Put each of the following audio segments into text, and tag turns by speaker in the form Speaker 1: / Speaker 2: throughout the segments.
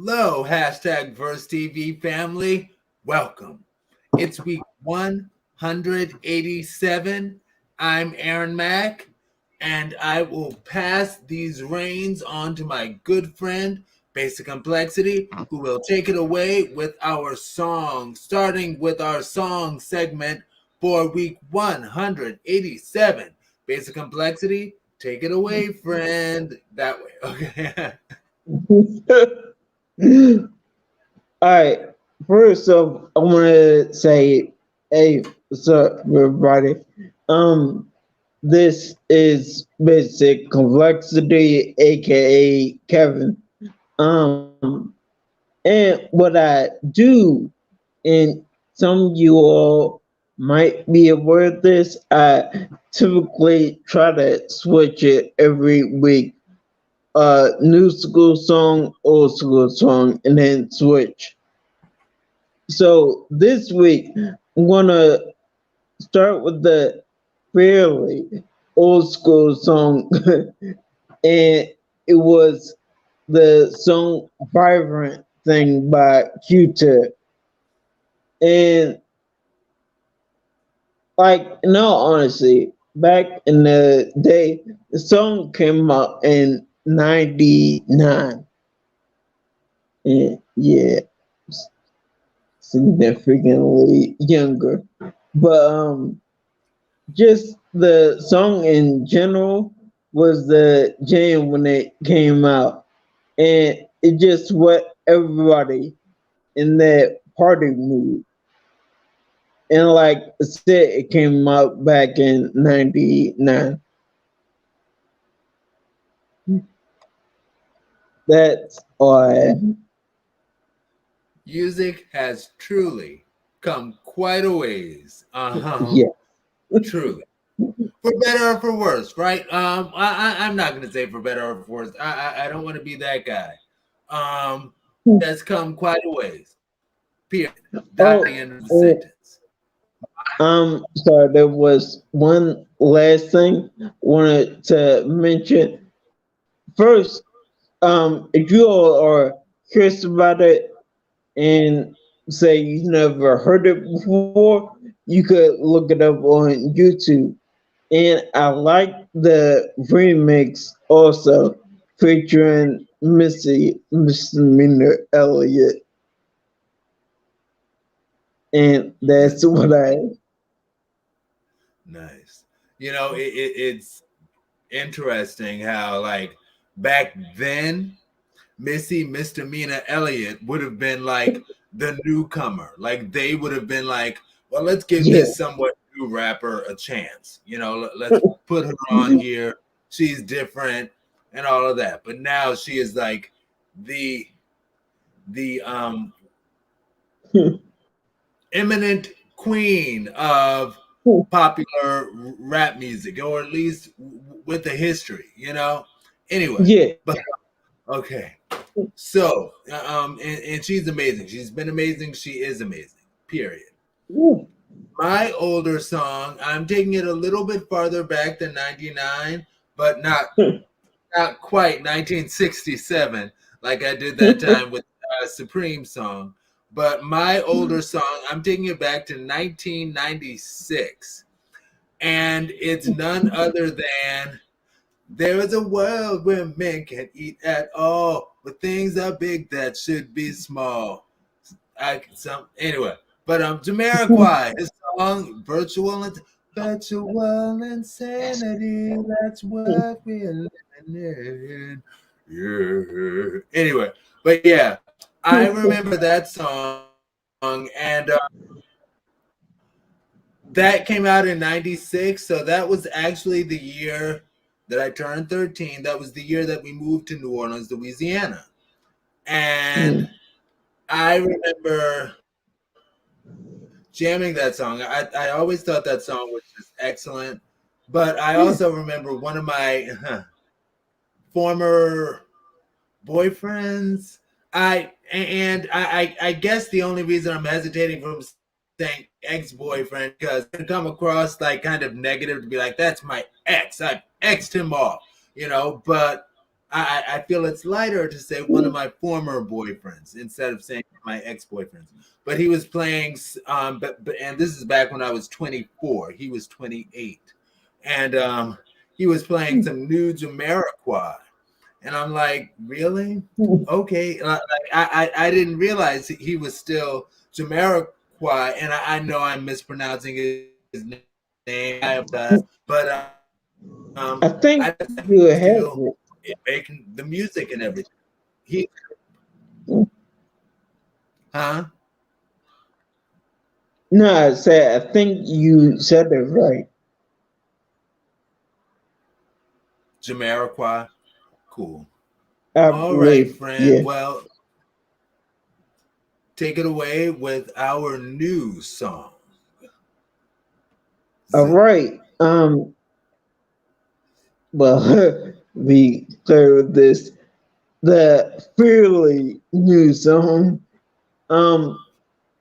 Speaker 1: Hello, hashtag VersTEAv family. Welcome. It's week 187. I'm Aaron Mack, and I will pass these reins on to my good friend, Basic Complexity, who will take it away with our song, starting with our song segment for week 187. Basic Complexity, take it away, friend. That way. Okay.
Speaker 2: All right. First off, I want to say, hey, what's up, everybody? This is Basic Complexity, aka Kevin. And what I do, and some of you all might be aware of this, I typically try to switch it every week. New school song, old school song, and then switch. So this week, I'm gonna start with the fairly old school song, and it was the song "Vibrant" thing by Q-Tip. And like, in all honesty, back in the day, the song came out in '99, and yeah, significantly younger. But just the song in general was the jam when it came out, and it just swept everybody in that party mood. And like I said, it came out back in '99. That's all I have.
Speaker 1: Music has truly come quite a ways.
Speaker 2: Yeah.
Speaker 1: Truly. For better or for worse, right? I'm not gonna say for better or for worse. I don't want to be that guy. Has come quite a ways. Period. That's the
Speaker 2: Oh,
Speaker 1: end of the
Speaker 2: oh,
Speaker 1: sentence.
Speaker 2: sorry, there was one last thing I wanted to mention. First, if you all are curious about it and say you've never heard it before, you could look it up on YouTube. And I like the remix also featuring Missy Misdemeanor Elliott. And that's what I.
Speaker 1: Nice. It's interesting how like back then Missy Misdemeanor Elliott would have been like the newcomer. Like they would have been like, well, let's give
Speaker 2: Yeah.
Speaker 1: this somewhat new rapper a chance. Let's put her on here. She's different and all of that. But now she is like the eminent queen of popular rap music, or at least with a history. Anyway,
Speaker 2: Yeah.
Speaker 1: but okay. So, and she's amazing. She's been amazing. She is amazing. Period. My older song, I'm taking it a little bit farther back than 99, but not quite 1967 like I did that time with Supreme song. But my older song, I'm taking it back to 1996. And it's none other than "There is a world where men can't eat at all, where things are big that should be small." Anyway, but Jamiroquai, his song "Virtual Insanity," that's what we're living in. Yeah. Anyway, but yeah, I remember that song, and that came out in '96. So that was actually the year that I turned 13. That was the year that we moved to New Orleans, Louisiana. And I remember jamming that song. I always thought that song was just excellent. But I also remember one of my former boyfriends. I guess the only reason I'm hesitating from saying ex-boyfriend, because it can come across like kind of negative to be like, that's my ex. I exed him off, but I feel it's lighter to say one of my former boyfriends instead of saying my ex-boyfriends. But he was playing, and this is back when I was 24. He was 28, and he was playing some new Jamiroquai, and I'm like, really? Okay. I didn't realize he was still Jamiroquai, and I know I'm mispronouncing his name. I apologize, but
Speaker 2: I think
Speaker 1: I
Speaker 2: you have
Speaker 1: still making the music and everything. He,
Speaker 2: it.
Speaker 1: huh?
Speaker 2: No, I think you said it right.
Speaker 1: Jamiroquai. Cool.
Speaker 2: I
Speaker 1: All right,
Speaker 2: believe,
Speaker 1: friend.
Speaker 2: yeah.
Speaker 1: Well, take it away with our new song.
Speaker 2: All right. Well, we clear with this. The fairly new song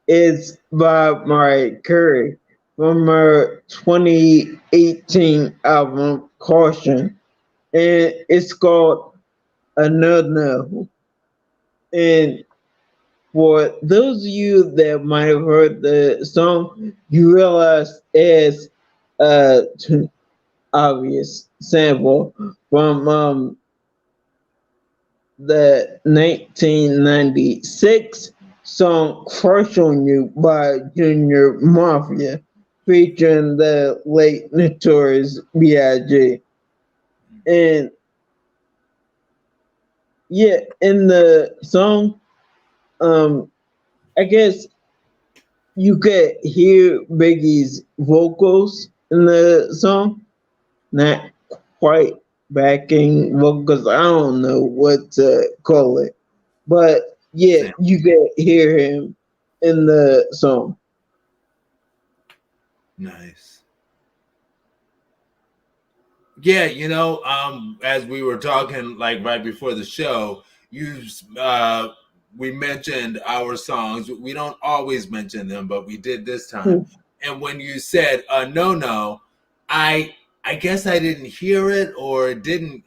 Speaker 2: is by Mariah Carey from her 2018 album Caution, and it's called Another. And for those of you that might have heard the song, you realize it's a obvious sample from the 1996 song Crush on You by Junior Mafia, featuring the late Notorious B.I.G. And yeah, in the song, I guess you could hear Biggie's vocals in the song, not quite backing vocals. I don't know what to call it, but yeah,
Speaker 1: Sam.
Speaker 2: you can hear him in the song.
Speaker 1: Nice. Yeah, as we were talking like right before the show, we mentioned our songs. We don't always mention them, but we did this time. And when you said no, I guess I didn't hear it or it didn't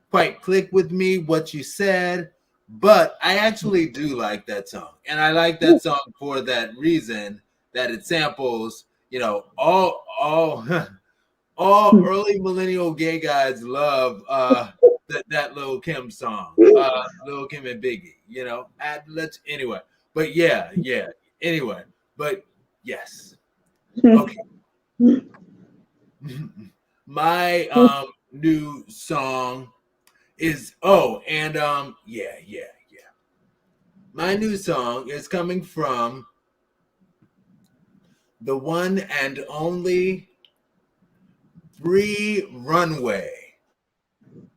Speaker 1: quite click with me what you said, but I actually do like that song. And I like that song for that reason that it samples, all all early millennial gay guys love that Lil Kim song, Lil Kim and Biggie. Anyway. But yeah. Anyway, but yes. Okay. My new song is yeah. My new song is coming from the one and only Free Runway.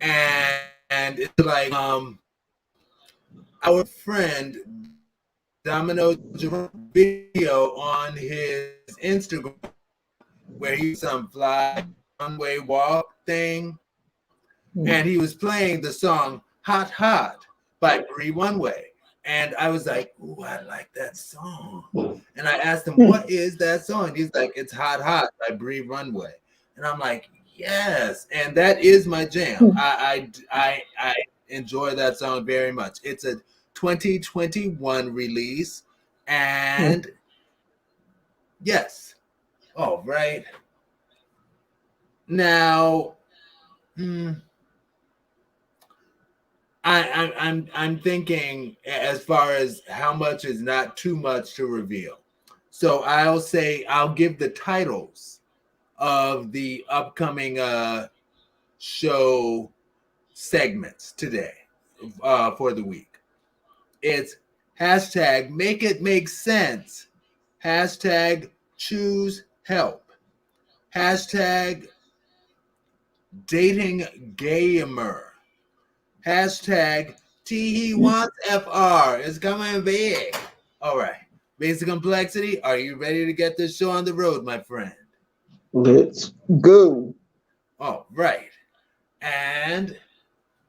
Speaker 1: And it's like our friend Domino video on his Instagram where he was some fly runway walk thing, and he was playing the song Hot Hot by Free Runway. And I was like, ooh, I like that song. And I asked him, what is that song? He's like, it's Hot Hot by Bree Runway. And I'm like, yes. And that is my jam. I enjoy that song very much. It's a 2021 release. And yes. All right. Now, I'm thinking as far as how much is not too much to reveal. So I'll give the titles of the upcoming show segments today for the week. It's hashtag Make It Make Sense, hashtag ChooseHelp, hashtag DatingGaymer, hashtag He wants FR. It's coming big. All right. Basic complexity. Are you ready to get this show on the road, my friend?
Speaker 2: Let's go.
Speaker 1: All right. And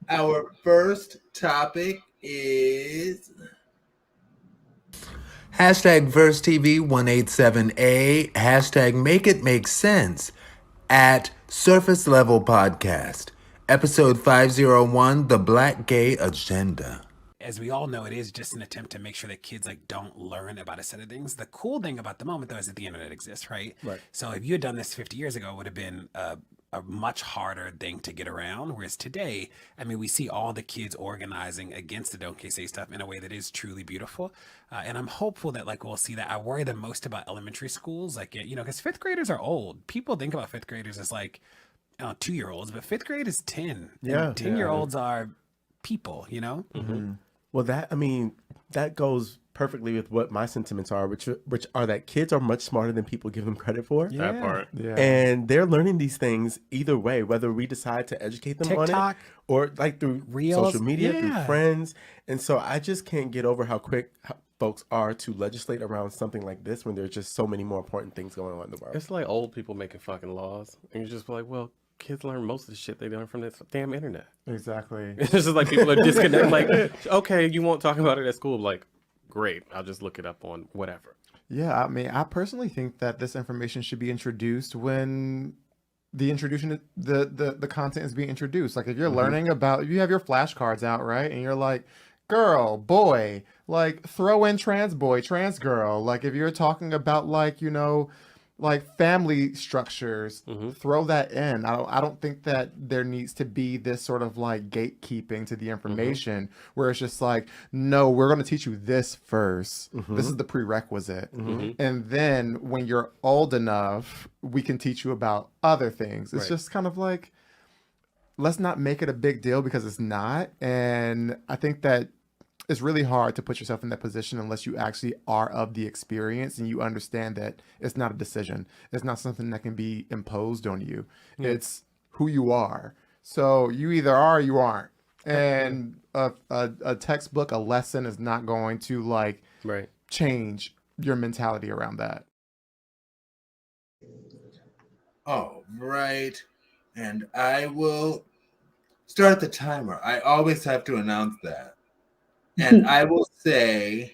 Speaker 1: our first topic is hashtag VersTEAv186 hashtag Make It Make Sense at Surface Level Podcast. Episode 501, The Black Gay Agenda.
Speaker 3: As we all know, it is just an attempt to make sure that kids don't learn about a set of things. The cool thing about the moment, though, is that the internet exists, right?
Speaker 4: Right.
Speaker 3: So if you had done this 50 years ago, it would have been a much harder thing to get around. Whereas today, I mean, we see all the kids organizing against the Don't Gay Say stuff in a way that is truly beautiful. And I'm hopeful that we'll see that. I worry the most about elementary schools, because fifth graders are old. People think about fifth graders as 2-year-olds, but fifth grade is 10.
Speaker 4: Yeah.
Speaker 3: 10-year-olds are people,
Speaker 4: Mm-hmm. Well, that goes perfectly with what my sentiments are, which are that kids are much smarter than people give them credit for.
Speaker 3: Yeah.
Speaker 5: That part.
Speaker 4: Yeah. And they're learning these things either way, whether we decide to educate them
Speaker 3: TikTok,
Speaker 4: on it or through
Speaker 3: Reels,
Speaker 4: social media, through friends. And so I just can't get over how quick folks are to legislate around something like this when there's just so many more important things going on in the world.
Speaker 5: It's like old people making fucking laws. And you're just like, well, kids learn most of the shit they learn from this damn internet.
Speaker 4: Exactly.
Speaker 5: It's just like people are disconnected. Okay, you won't talk about it at school. Like, great, I'll just look it up on whatever.
Speaker 6: Yeah, I mean, I personally think that this information should be introduced when the content is being introduced. Like if you're learning about, you have your flashcards out, right? And you're like, girl, boy, throw in trans boy, trans girl. Like if you're talking about family structures, throw that in. I don't think that there needs to be this sort of gatekeeping to the information where it's just no, we're going to teach you this first. This is the prerequisite. And then when you're old enough, we can teach you about other things. It's just kind of let's not make it a big deal because it's not. And I think that it's really hard to put yourself in that position unless you actually are of the experience and you understand that it's not a decision. It's not something that can be imposed on you. It's who you are. So you either are or you aren't. And a textbook, a lesson is not going to change your mentality around that.
Speaker 1: All right. And I will start the timer. I always have to announce that. And I will say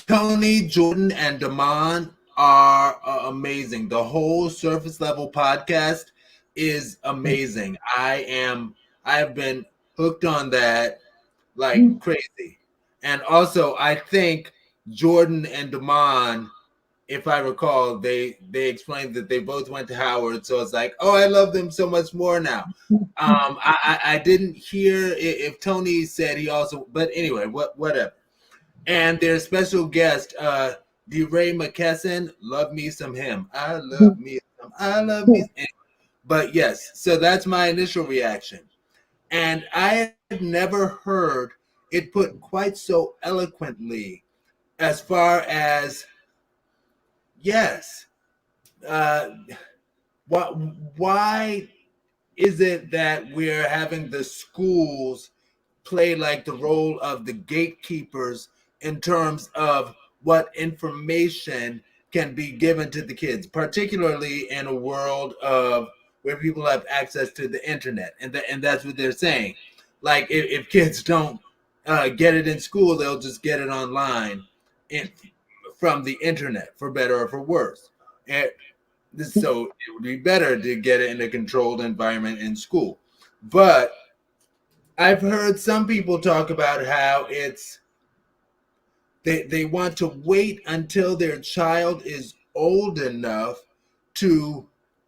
Speaker 1: Tony, Jordan, and Damon are amazing. The whole Surface Level podcast is amazing. I've been hooked on that like crazy. And also, I think Jordan and Damon, if I recall, they explained that they both went to Howard. So it's like, oh, I love them so much more now. I didn't hear if Tony said he also, but anyway, whatever. And their special guest, DeRay McKesson, love me some him. I love me some. But yes, so that's my initial reaction. And I have never heard it put quite so eloquently as far as, yes, why is it that we're having the schools play the role of the gatekeepers in terms of what information can be given to the kids, particularly in a world of where people have access to the internet, and that's what they're saying. If kids don't get it in school, they'll just get it online from the internet, for better or for worse. And so it would be better to get it in a controlled environment in school. But I've heard some people talk about how they want to wait until their child is old enough to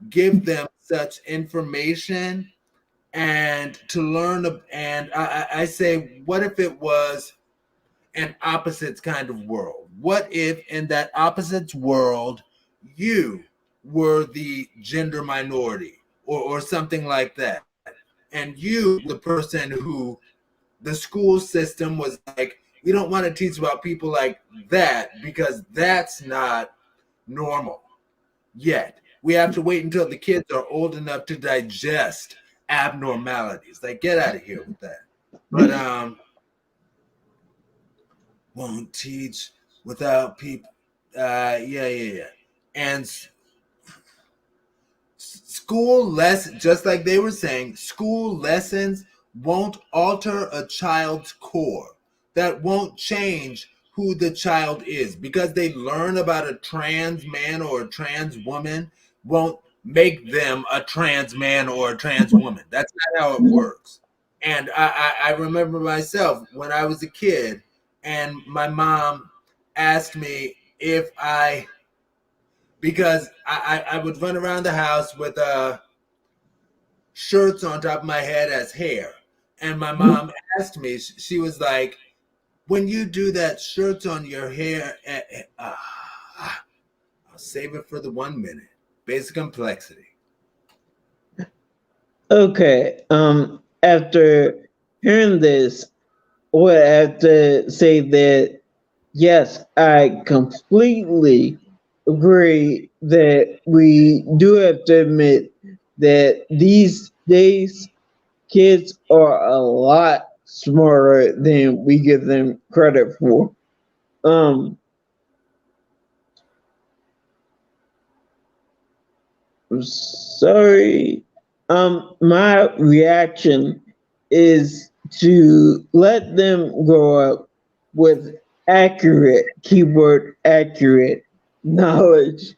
Speaker 1: give them such information and to learn. And I say, what if it was an opposites kind of world? What if in that opposites world, you were the gender minority or something like that, and you, the person who the school system was like, we don't want to teach about people like that because that's not normal yet. We have to wait until the kids are old enough to digest abnormalities. Get out of here with that. But won't teach without people. Yeah. And school lessons, just like they were saying, school lessons won't alter a child's core. That won't change who the child is because they learn about a trans man or a trans woman won't make them a trans man or a trans woman. That's not how it works. And I remember myself when I was a kid, and my mom asked me if because I would run around the house with shirts on top of my head as hair. And my mom asked me, she was like, when you do that, shirts on your hair, I'll save it for the 1 minute. Basic complexity.
Speaker 2: Okay. After hearing this, what I have to say that yes, I completely agree that we do have to admit that these days kids are a lot smarter than we give them credit for. I'm sorry. My reaction is to let them grow up with accurate, keyword accurate knowledge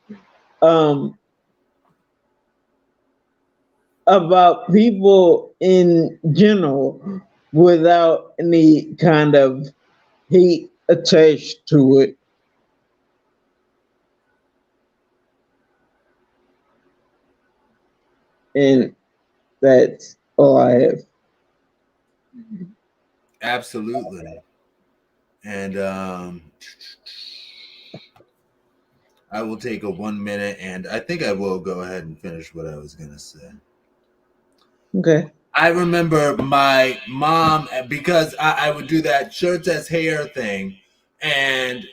Speaker 2: about people in general without any kind of hate attached to it. And that's all I have.
Speaker 1: Absolutely. And I will take a 1 minute, and I think I will go ahead and finish what I was going to say.
Speaker 2: Okay.
Speaker 1: I remember my mom, because I would do that shirts as hair thing, and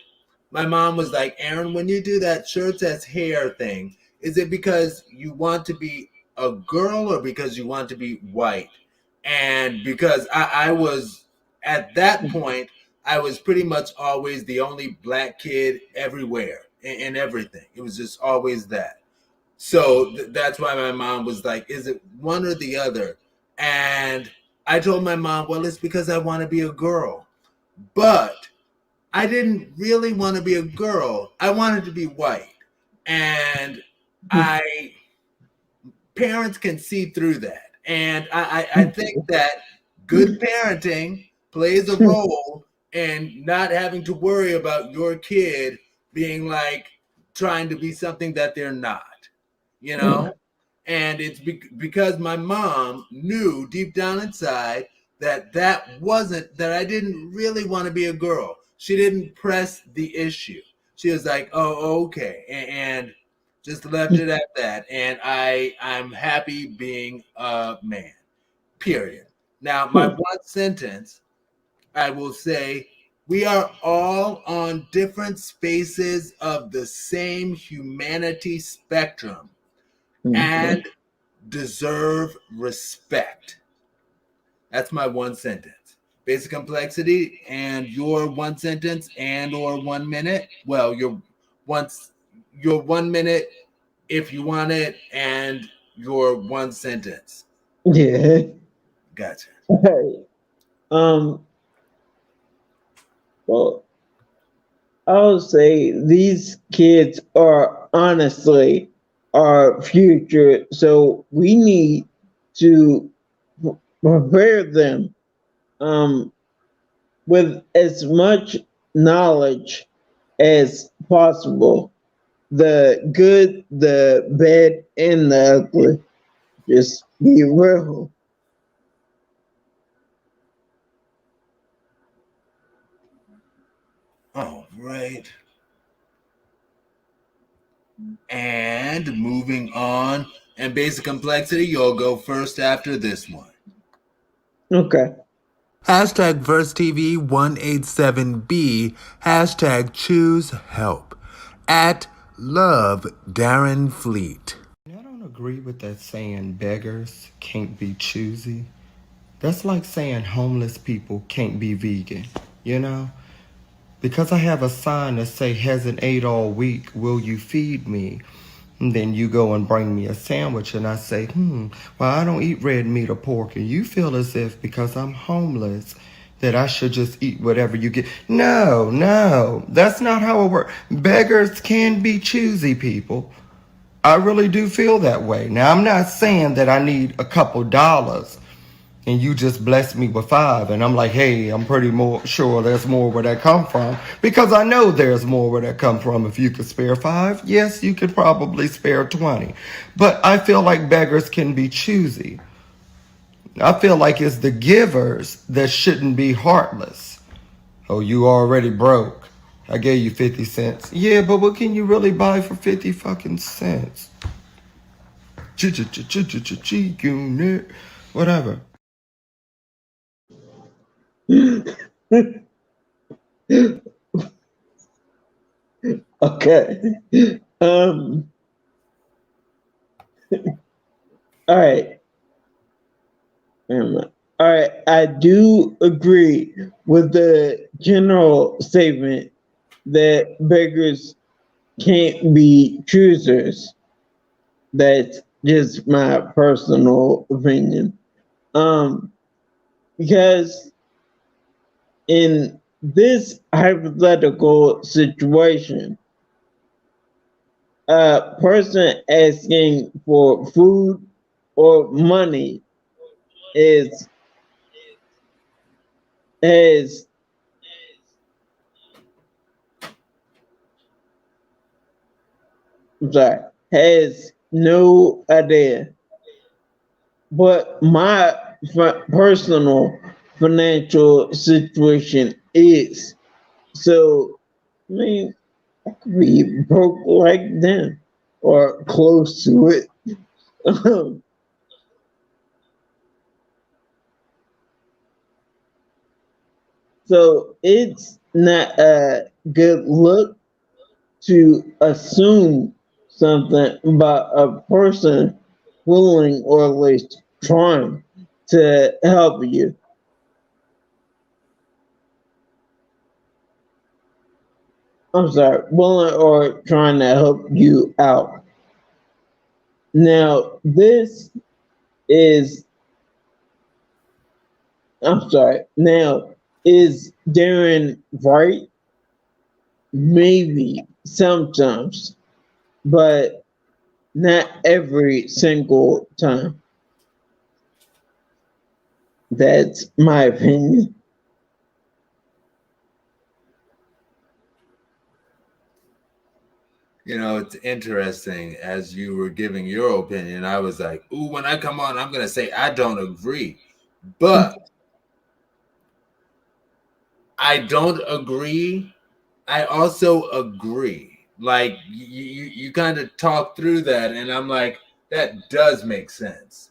Speaker 1: my mom was like, Aaron, when you do that shirts as hair thing, is it because you want to be a girl or because you want to be white? And because I was, at that point, I was pretty much always the only black kid everywhere in everything. It was just always that. So that's why my mom was like, is it one or the other? And I told my mom, well, it's because I want to be a girl. But I didn't really want to be a girl. I wanted to be white. And parents can see through that. And I think that good parenting plays a role in not having to worry about your kid being like trying to be something that they're not, you know? And it's because my mom knew deep down inside that I didn't really want to be a girl. She didn't press the issue. She was like, oh, okay. And just left it at that. And I'm happy being a man, period. Now, my one sentence, I will say, we are all on different spaces of the same humanity spectrum and deserve respect. That's my one sentence. Basic complexity and your one sentence and or 1 minute. Well, your 1 minute if you want it, and your one sentence.
Speaker 2: Yeah.
Speaker 1: Gotcha.
Speaker 2: Hey. Well, I'll say these kids are honestly our future, so we need to prepare them with as much knowledge as possible. The good, the bad, and the ugly. Just be real.
Speaker 1: All right. And moving on. And basic complexity, you'll go first after this one.
Speaker 2: Okay.
Speaker 1: Hashtag VersTEAv187B. Hashtag ChooseHelp. At Love Darren Fleet.
Speaker 7: I don't agree with that saying beggars can't be choosy. That's like saying homeless people can't be vegan, you know? Because I have a sign that say hasn't ate all week, will you feed me? And then you go and bring me a sandwich and I say, well, I don't eat red meat or pork. And you feel as if because I'm homeless that I should just eat whatever you get. No, that's not how it works. Beggars can be choosy, people. I really do feel that way. Now, I'm not saying that I need a couple dollars and you just bless me with $5 and I'm like, hey, I'm pretty more sure there's more where that come from, because I know there's more where that come from. If you could spare $5, yes, you could probably spare 20. But I feel like beggars can be choosy. I feel like it's the givers that shouldn't be heartless. Oh, you already broke. I gave you 50 cents. Yeah, but what can you really buy for 50 fucking cents? Unit, whatever.
Speaker 2: Okay. All right. All right. I do agree with the general statement that beggars can't be choosers. That's just my personal opinion. Because in this hypothetical situation, a person asking for food or money has no idea. But my personal financial situation is. So, I mean, I could be broke like them or close to it. So it's not a good look to assume something about a person willing or at least trying to help you. I'm sorry, willing or trying to help you out. Now, this is, I'm sorry, now, is Darren right? Maybe sometimes, but not every single time. That's my opinion.
Speaker 1: You know, it's interesting. As you were giving your opinion, I was like, ooh, when I come on, I'm going to say I don't agree. But I don't agree. I also agree. Like, you kind of talk through that, and I'm like, that does make sense.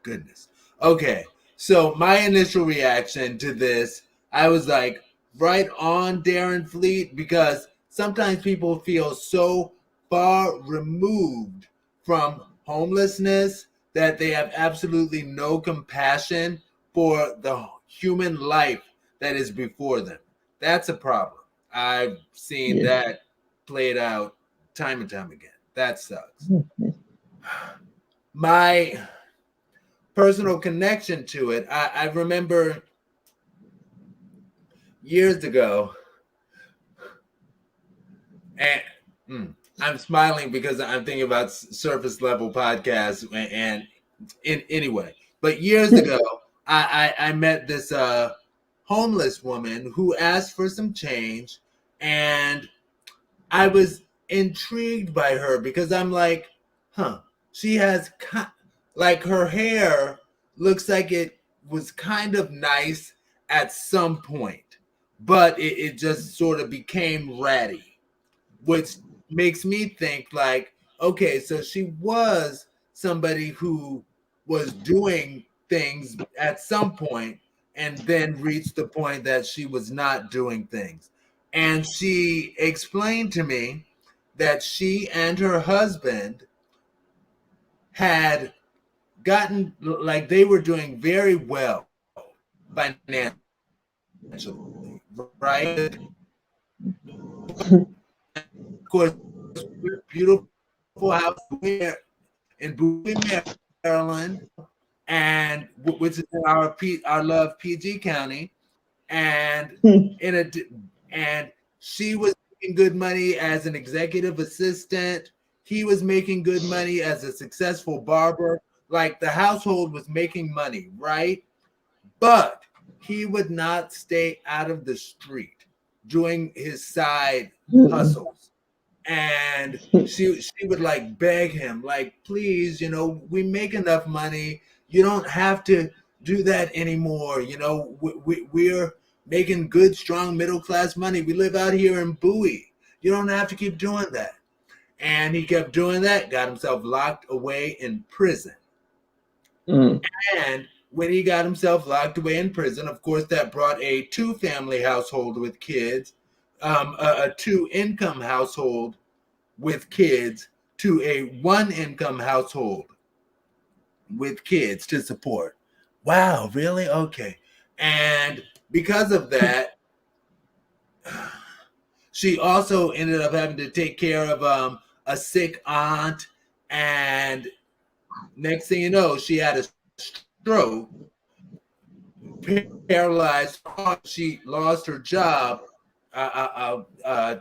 Speaker 1: Goodness. Okay. So my initial reaction to this, I was like, right on, Darren Fleet, because sometimes people feel so far removed from homelessness that they have absolutely no compassion for the human life that is before them. That's a problem. I've seen that played out time and time again. That sucks. My personal connection to it, I remember years ago, and I'm smiling because I'm thinking about surface level podcasts, and anyway, but years ago, I met this homeless woman who asked for some change, and I was intrigued by her because I'm like, she has like her hair looks like it was kind of nice at some point, but it just sort of became ratty, which makes me think like, okay, so she was somebody who was doing things at some point and then reached the point that she was not doing things. And she explained to me that she and her husband had gotten, like, they were doing very well financially, right? Of course, beautiful house in Bowie, Maryland, and which is in our love PG County, and and she was making good money as an executive assistant. He was making good money as a successful barber. Like the household was making money, right? But he would not stay out of the street doing his side hustles. And she would like beg him, like, please, we make enough money. You don't have to do that anymore. We're making good, strong middle class money. We live out here in Bowie. You don't have to keep doing that. And he kept doing that, got himself locked away in prison. And when he got himself locked away in prison, of course, that brought a 2-family household with kids, a 2-income household with kids, to a 1-income household with kids to support. Wow, really? Okay. And because of that, she also ended up having to take care of a sick aunt. And next thing you know, she had a stroke, paralyzed. She lost her job. I'll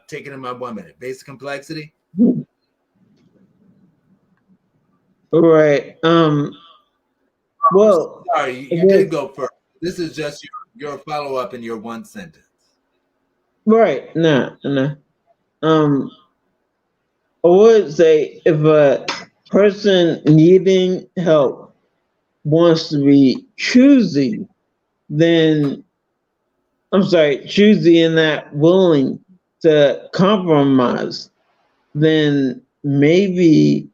Speaker 1: take it in my 1 minute. Basic complexity.
Speaker 2: Right. Well,
Speaker 1: sorry, you did go first. This is just your follow up in your 1 sentence.
Speaker 2: Right. Nah. I would say if a person needing help wants to be choosy, then choosy and not willing to compromise, then maybe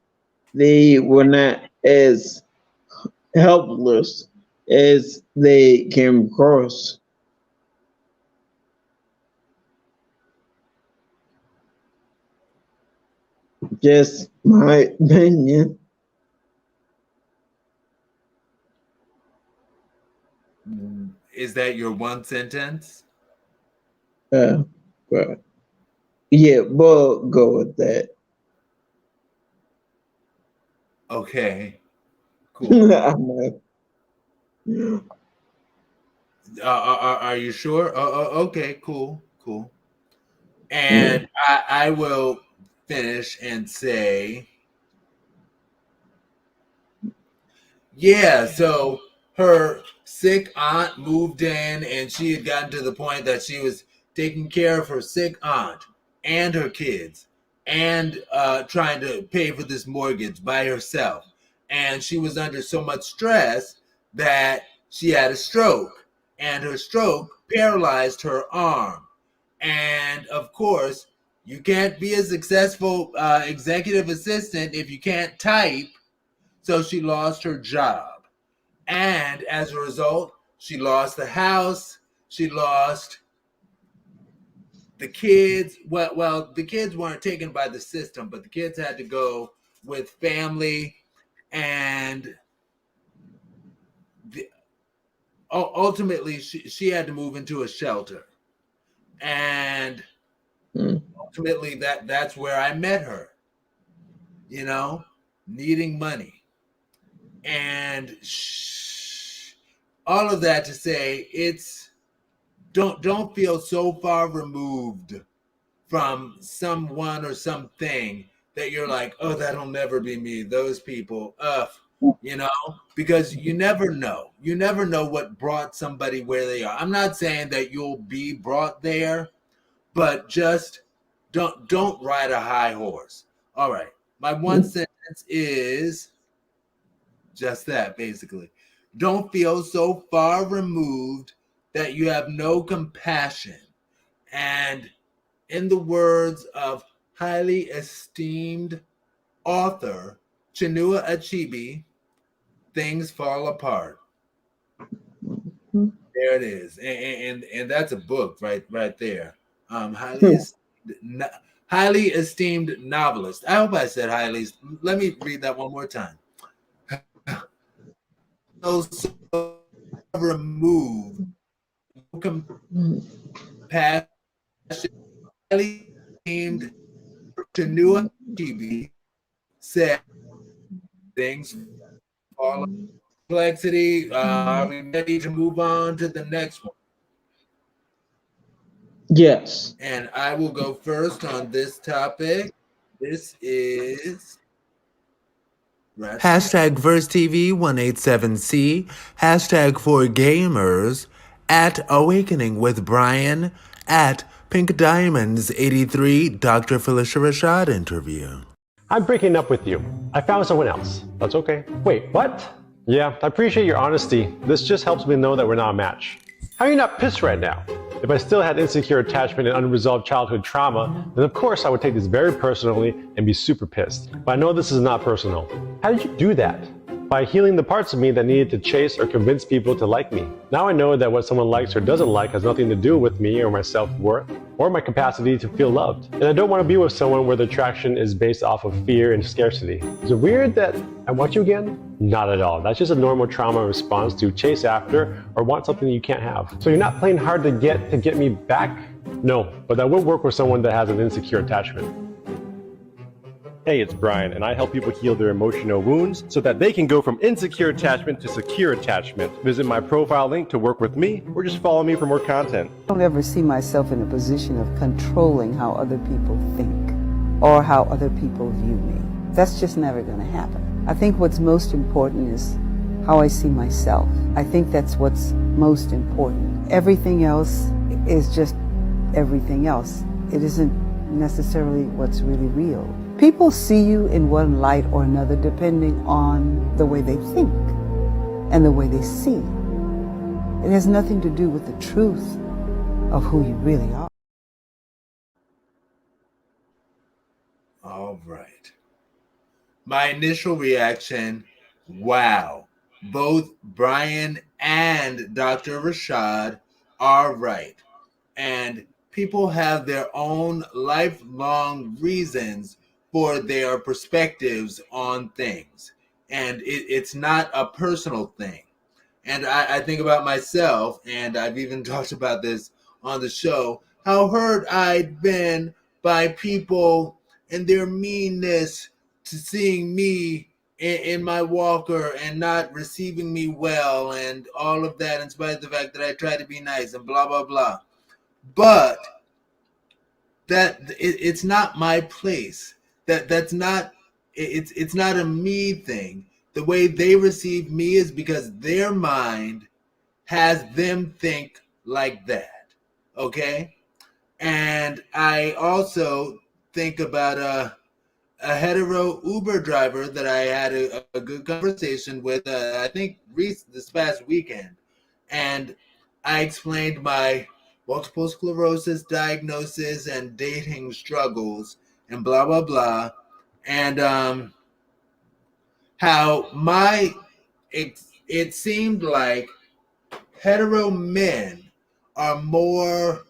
Speaker 2: they were not as helpless as they came across. Just my opinion.
Speaker 1: Is that your 1 sentence?
Speaker 2: Right. Yeah, we'll go with that.
Speaker 1: Okay. Cool. Are you sure? Okay, cool. And I will finish and say, yeah, so her sick aunt moved in, and she had gotten to the point that she was taking care of her sick aunt and her kids and trying to pay for this mortgage by herself. And she was under so much stress that she had a stroke, and her stroke paralyzed her arm. And of course, you can't be a successful executive assistant if you can't type. So she lost her job. And as a result, she lost the house. She lost the kids. Well, the kids weren't taken by the system, but the kids had to go with family. And ultimately, she had to move into a shelter. And ultimately, that's where I met her, needing money. And all of that to say, it's don't feel so far removed from someone or something that you're like, oh, that'll never be me. Those people, because you never know. You never know what brought somebody where they are. I'm not saying that you'll be brought there, but just don't ride a high horse. All right. My 1 sentence is just that, basically. Don't feel so far removed that you have no compassion. And in the words of highly esteemed author Chinua Achebe, things fall apart. There it is. And that's a book right there. Highly esteemed novelist. I hope I said highly. Let me read that one more time. So remove compassion, highly esteemed Chinua Achebe said things fall complexity. Are we ready to move on to the next one?
Speaker 2: Yes.
Speaker 1: And I will go first on this topic. This is hashtag VersTEAv186 hashtag for gamers, at Awakening with Brian, at Pink Diamonds 83 Dr. Felicia Rashad interview.
Speaker 8: I'm breaking up with you. I found someone else. That's okay. Wait, what? Yeah, I appreciate your honesty. This just helps me know that we're not a match. How are you not pissed right now? If I still had insecure attachment and unresolved childhood trauma, then of course I would take this very personally and be super pissed. But I know this is not personal. How did you do that? By healing the parts of me that needed to chase or convince people to like me. Now I know that what someone likes or doesn't like has nothing to do with me or my self-worth or my capacity to feel loved. And I don't want to be with someone where the attraction is based off of fear and scarcity. Is it weird that I want you again? Not at all. That's just a normal trauma response to chase after or want something you can't have. So you're not playing hard to get me back? No, but that would work with someone that has an insecure attachment. Hey, it's Brian, and I help people heal their emotional wounds so that they can go from insecure attachment to secure attachment. Visit my profile link to work with me, or just follow me for more content.
Speaker 9: I don't ever see myself in a position of controlling how other people think or how other people view me. That's just never going to happen. I think what's most important is how I see myself. I think that's what's most important. Everything else is just everything else. It isn't necessarily what's really real. People see you in one light or another depending on the way they think and the way they see. It has nothing to do with the truth of who you really are.
Speaker 1: All right. My initial reaction, wow. Both Brian and Dr. Rashad are right. And people have their own lifelong reasons for their perspectives on things. And it's not a personal thing. And I think about myself, and I've even talked about this on the show, how hurt I'd been by people and their meanness to seeing me in my walker and not receiving me well and all of that, in spite of the fact that I try to be nice and blah, blah, blah. But it's not my place. That's not, it's not a me thing. The way they receive me is because their mind has them think like that. Okay? And I also think about a hetero Uber driver that I had a good conversation with, I think this past weekend. And I explained my multiple sclerosis diagnosis and dating struggles and blah, blah, blah. And how it seemed like hetero men are more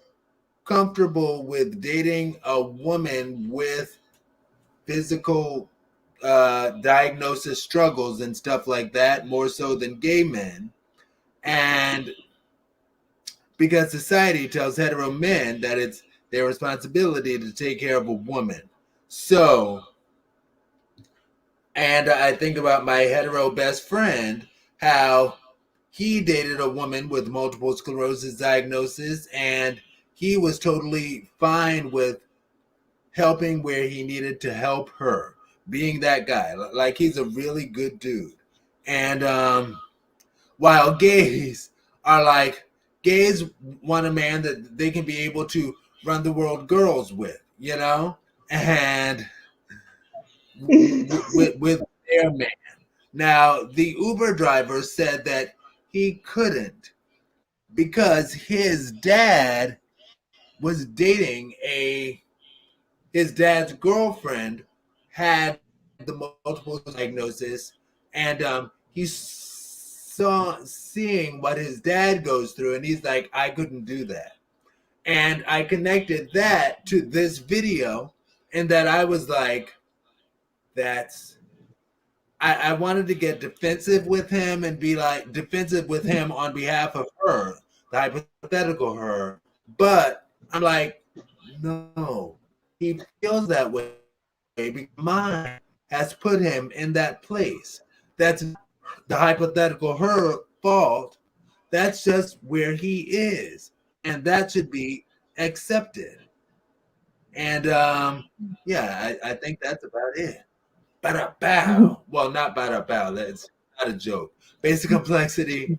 Speaker 1: comfortable with dating a woman with physical diagnosis struggles and stuff like that, more so than gay men. And because society tells hetero men that it's their responsibility to take care of a woman. So, and I think about my hetero best friend, how he dated a woman with multiple sclerosis diagnosis, and he was totally fine with helping where he needed to help her, being that guy. Like, he's a really good dude. And while gays are like, gays want a man that they can be able to run the world girls with, you know, and with their man. Now, the Uber driver said that he couldn't because his dad was dating his dad's girlfriend had the multiple diagnosis, and he's seeing what his dad goes through, and he's like, I couldn't do that. And I connected that to this video, and that I was like, I wanted to get defensive with him and be like defensive with him on behalf of her, the hypothetical her. But I'm like, no, he feels that way because mine has put him in that place. That's the hypothetical her fault. That's just where he is. And that should be accepted. And yeah, I think that's about it. Bada bow. Well, not bada bow. That's not a joke. Basic complexity.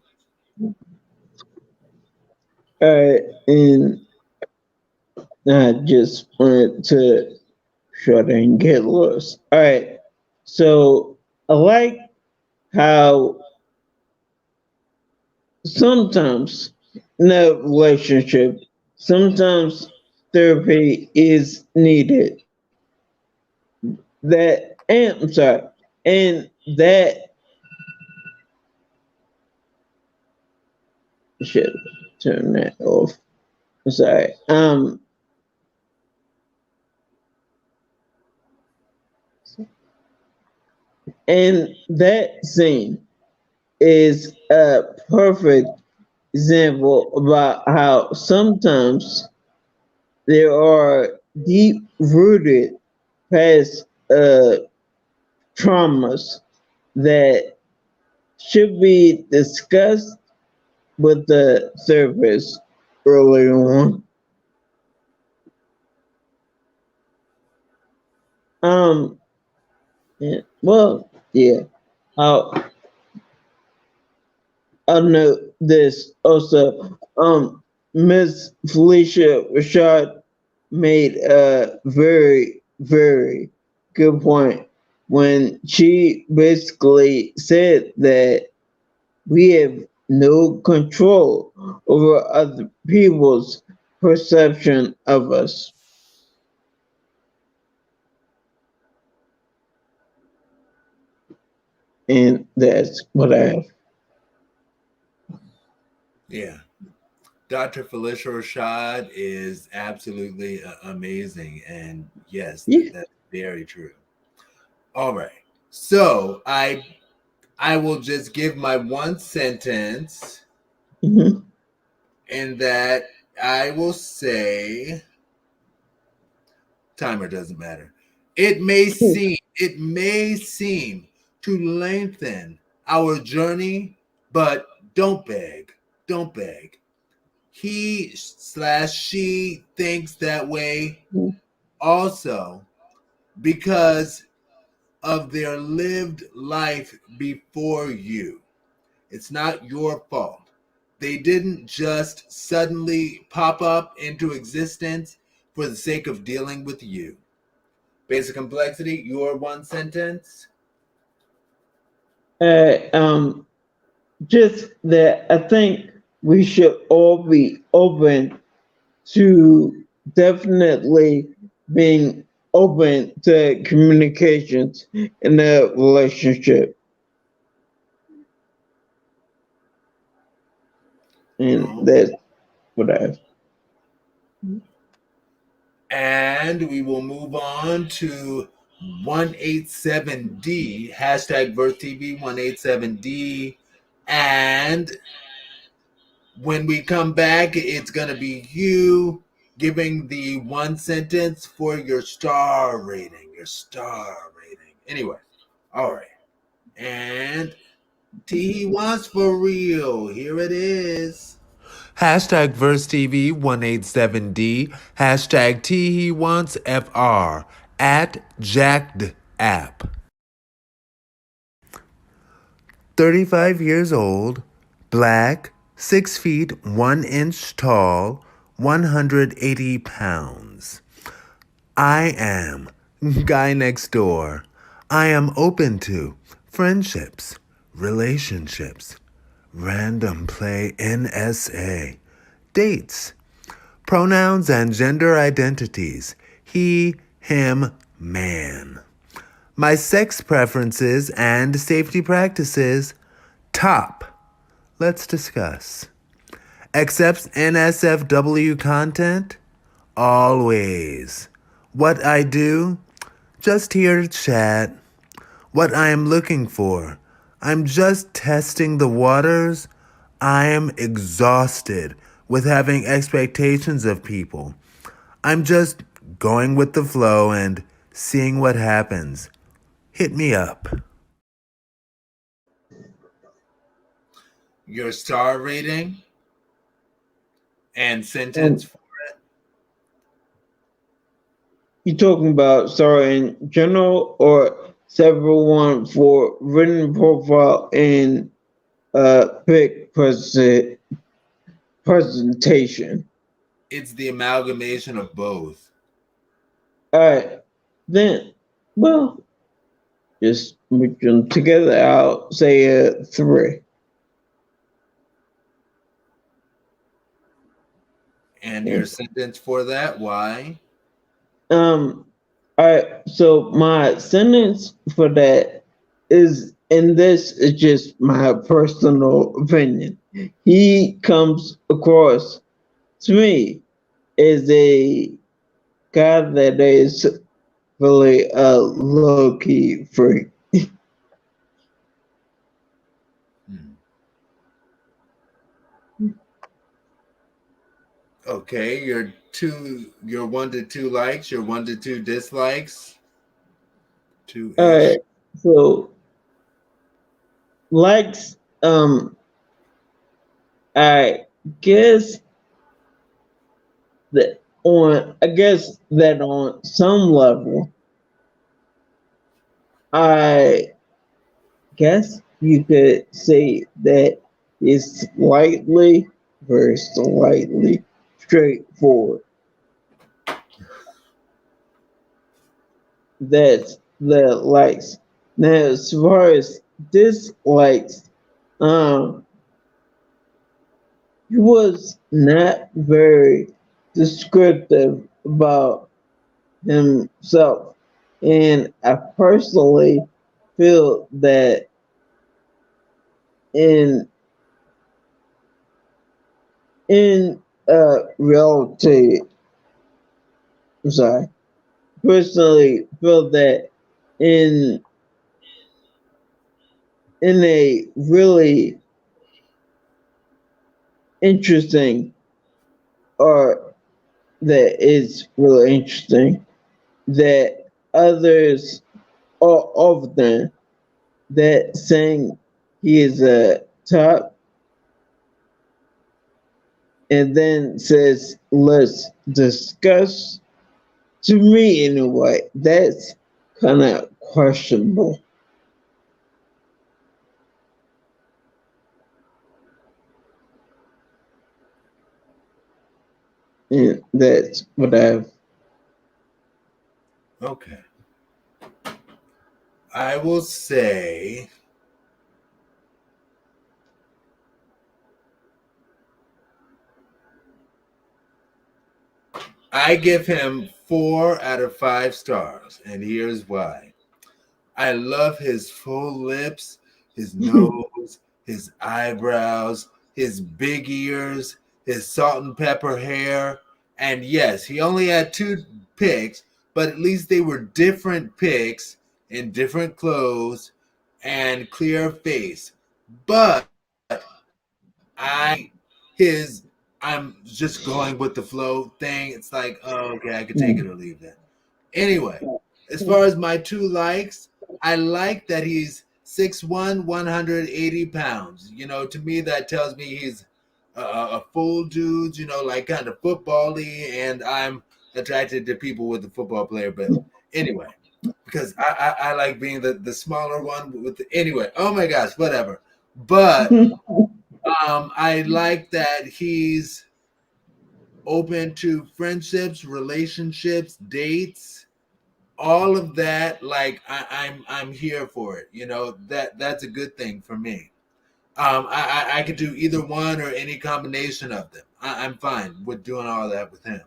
Speaker 2: And I just wanted to sure I didn't get lost. All right, so I like how sometimes in a relationship, sometimes therapy is needed. That and I'm sorry, and that should turn that off. I'm sorry. And that scene is a perfect example about how sometimes there are deep rooted past traumas that should be discussed with the therapist early on. Yeah, well, yeah. I'll, I'll note this also. Miss Felicia Rashad made a very, very good point when she basically said that we have no control over other people's perception of us. And that's what I have.
Speaker 1: Yeah. Dr. Felicia Rashad is absolutely amazing. And yes, that's very true. All right. So I will just give my one sentence, and that I will say, timer doesn't matter. It may seem to lengthen our journey, but don't beg. Don't beg. He/she thinks that way also because of their lived life before you. It's not your fault. They didn't just suddenly pop up into existence for the sake of dealing with you. Basic complexity, your one sentence.
Speaker 2: Just that I think we should all be open to definitely being open to communications in a relationship. And that's what I have.
Speaker 1: And we will move on to 187D, hashtag VersTEAv187D. And when we come back, it's going to be you giving the one sentence for your star rating. Your star rating. Anyway, all right. And T wants for real. Here it is. Hashtag VersTEAv187D. Hashtag T wants FR. At Jacked App. 35 years old. Black. 6 feet 1 inch tall. 180 pounds. I am guy next door. I am open to friendships, relationships, random play NSA, dates, pronouns and gender identities, he, him, man. My sex preferences and safety practices, top. Let's discuss. Accepts NSFW content? Always. What I do? Just here to chat. What I am looking for? I'm just testing the waters. I am exhausted with having expectations of people. I'm just going with the flow and seeing what happens. Hit me up. Your star rating and sentence for it?
Speaker 2: You talking about sorry in general or several one for written profile and pic presentation?
Speaker 1: It's the amalgamation of both.
Speaker 2: Alright, then well just put them together. I'll say 3.
Speaker 1: And your sentence for that, why?
Speaker 2: Alright, so my sentence for that is, and this is just my personal opinion. He comes across to me as a guy that is really low key freak.
Speaker 1: Okay, your 1 to 2 likes, your 1 to 2 dislikes. 2-ish.
Speaker 2: Alright, so likes, I guess that on some level, I guess you could say that it's slightly, very slightly straightforward. That's the likes. Now, as far as dislikes, he was not very descriptive about himself. And I personally feel that in reality, I'm sorry, personally feel that in a really interesting, or that is really interesting, that others are often that saying he is a top and then says let's discuss, to me anyway, that's kind of questionable. And that's what I've.
Speaker 1: Okay. I will say I give him 4 out of 5 stars, and here's why. I love his full lips, his nose, his eyebrows, his big ears, his salt and pepper hair. And yes, he only had 2 pics, but at least they were different pics in different clothes and clear face. But I'm just going with the flow thing. It's like, oh, okay, I could take it or leave it. Anyway, as far as my 2 likes, I like that he's 6'1", 180 pounds. You know, to me, that tells me he's a full dude, you know, like kind of football-y, and I'm attracted to people with the football player build. Anyway, because I like being the smaller one with the, anyway, oh my gosh, whatever. But I like that he's open to friendships, relationships, dates, all of that. Like I'm here for it. You know, that's a good thing for me. I could do either one or any combination of them. I'm fine with doing all that with him.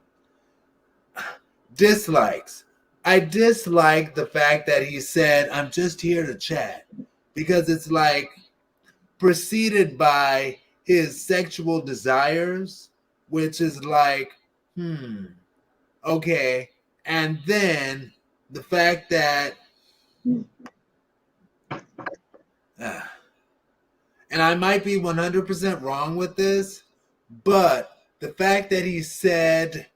Speaker 1: Dislikes. I dislike the fact that he said, I'm just here to chat, because it's like preceded by his sexual desires, which is like, okay. And then the fact that, and I might be 100% wrong with this, but the fact that he said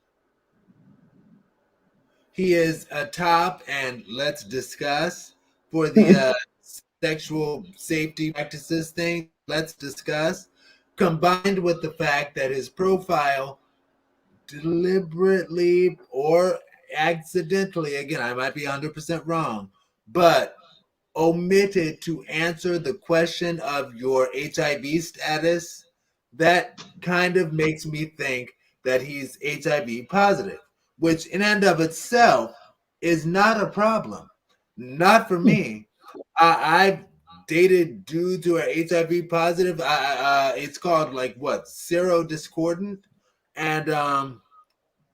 Speaker 1: he is a top and let's discuss for the sexual safety practices thing, let's discuss, combined with the fact that his profile deliberately or accidentally, again, I might be 100% wrong, but omitted to answer the question of your HIV status, that kind of makes me think that he's HIV positive, which in and of itself is not a problem. Not for me. I've dated dudes who are HIV positive. It's called like what, serodiscordant, and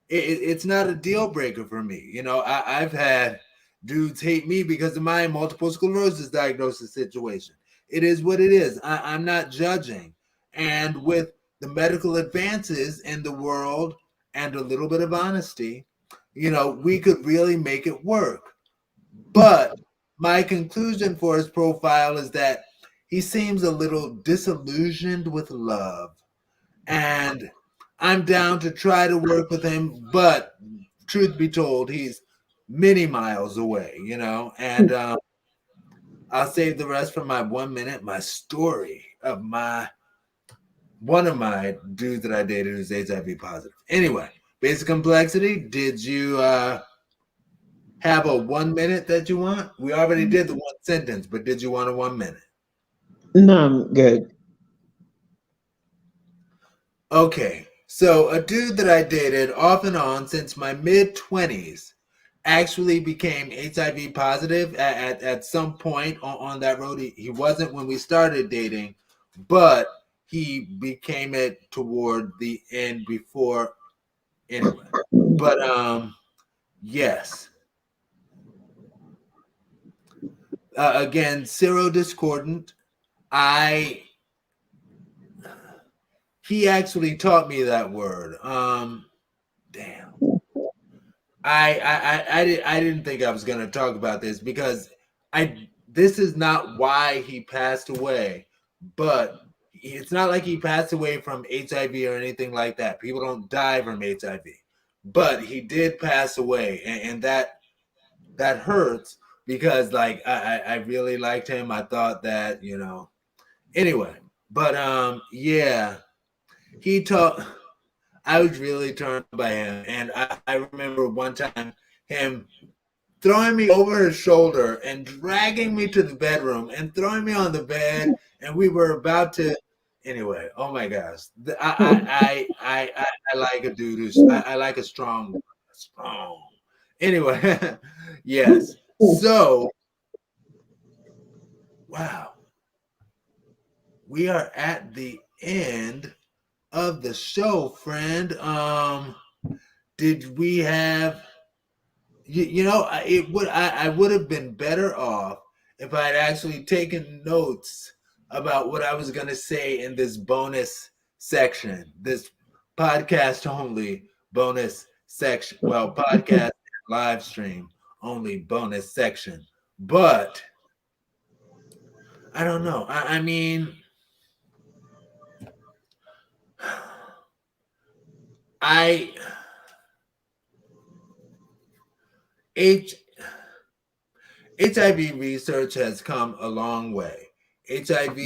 Speaker 1: it's not a deal breaker for me. You know, I've had dudes hate me because of my multiple sclerosis diagnosis situation. It is what it is. I'm not judging. And with the medical advances in the world and a little bit of honesty, you know, we could really make it work. But my conclusion for his profile is that he seems a little disillusioned with love. And I'm down to try to work with him, but truth be told, he's many miles away, you know, and I'll save the rest for my 1 minute, my story of one of my dudes that I dated who's HIV positive. Anyway, basic complexity, did you have a 1 minute that you want? We already did the one sentence, but did you want a 1 minute?
Speaker 2: No, I'm good.
Speaker 1: Okay, so a dude that I dated off and on since my mid-20s actually became HIV positive at some point on that road. He wasn't when we started dating, but he became it toward the end before anyway. But yes. Again, serodiscordant. He actually taught me that word. Damn. I didn't think I was gonna talk about this because this is not why he passed away, but it's not like he passed away from HIV or anything like that. People don't die from HIV, but he did pass away, and that hurts because like I really liked him. I thought that, you know, anyway, but yeah. He taught. I was really turned by him, and I remember one time him throwing me over his shoulder and dragging me to the bedroom and throwing me on the bed, and we were about to. Anyway, oh my gosh, I like a dude who's I like a strong. Anyway, yes. So, wow, we are at the end of the show, friend. Did we have you know, I would have been better off if I had actually taken notes about what I was gonna say in this bonus section, this podcast only bonus section. Well, podcast live stream only bonus section. But I don't know. I mean, HIV research has come a long way. HIV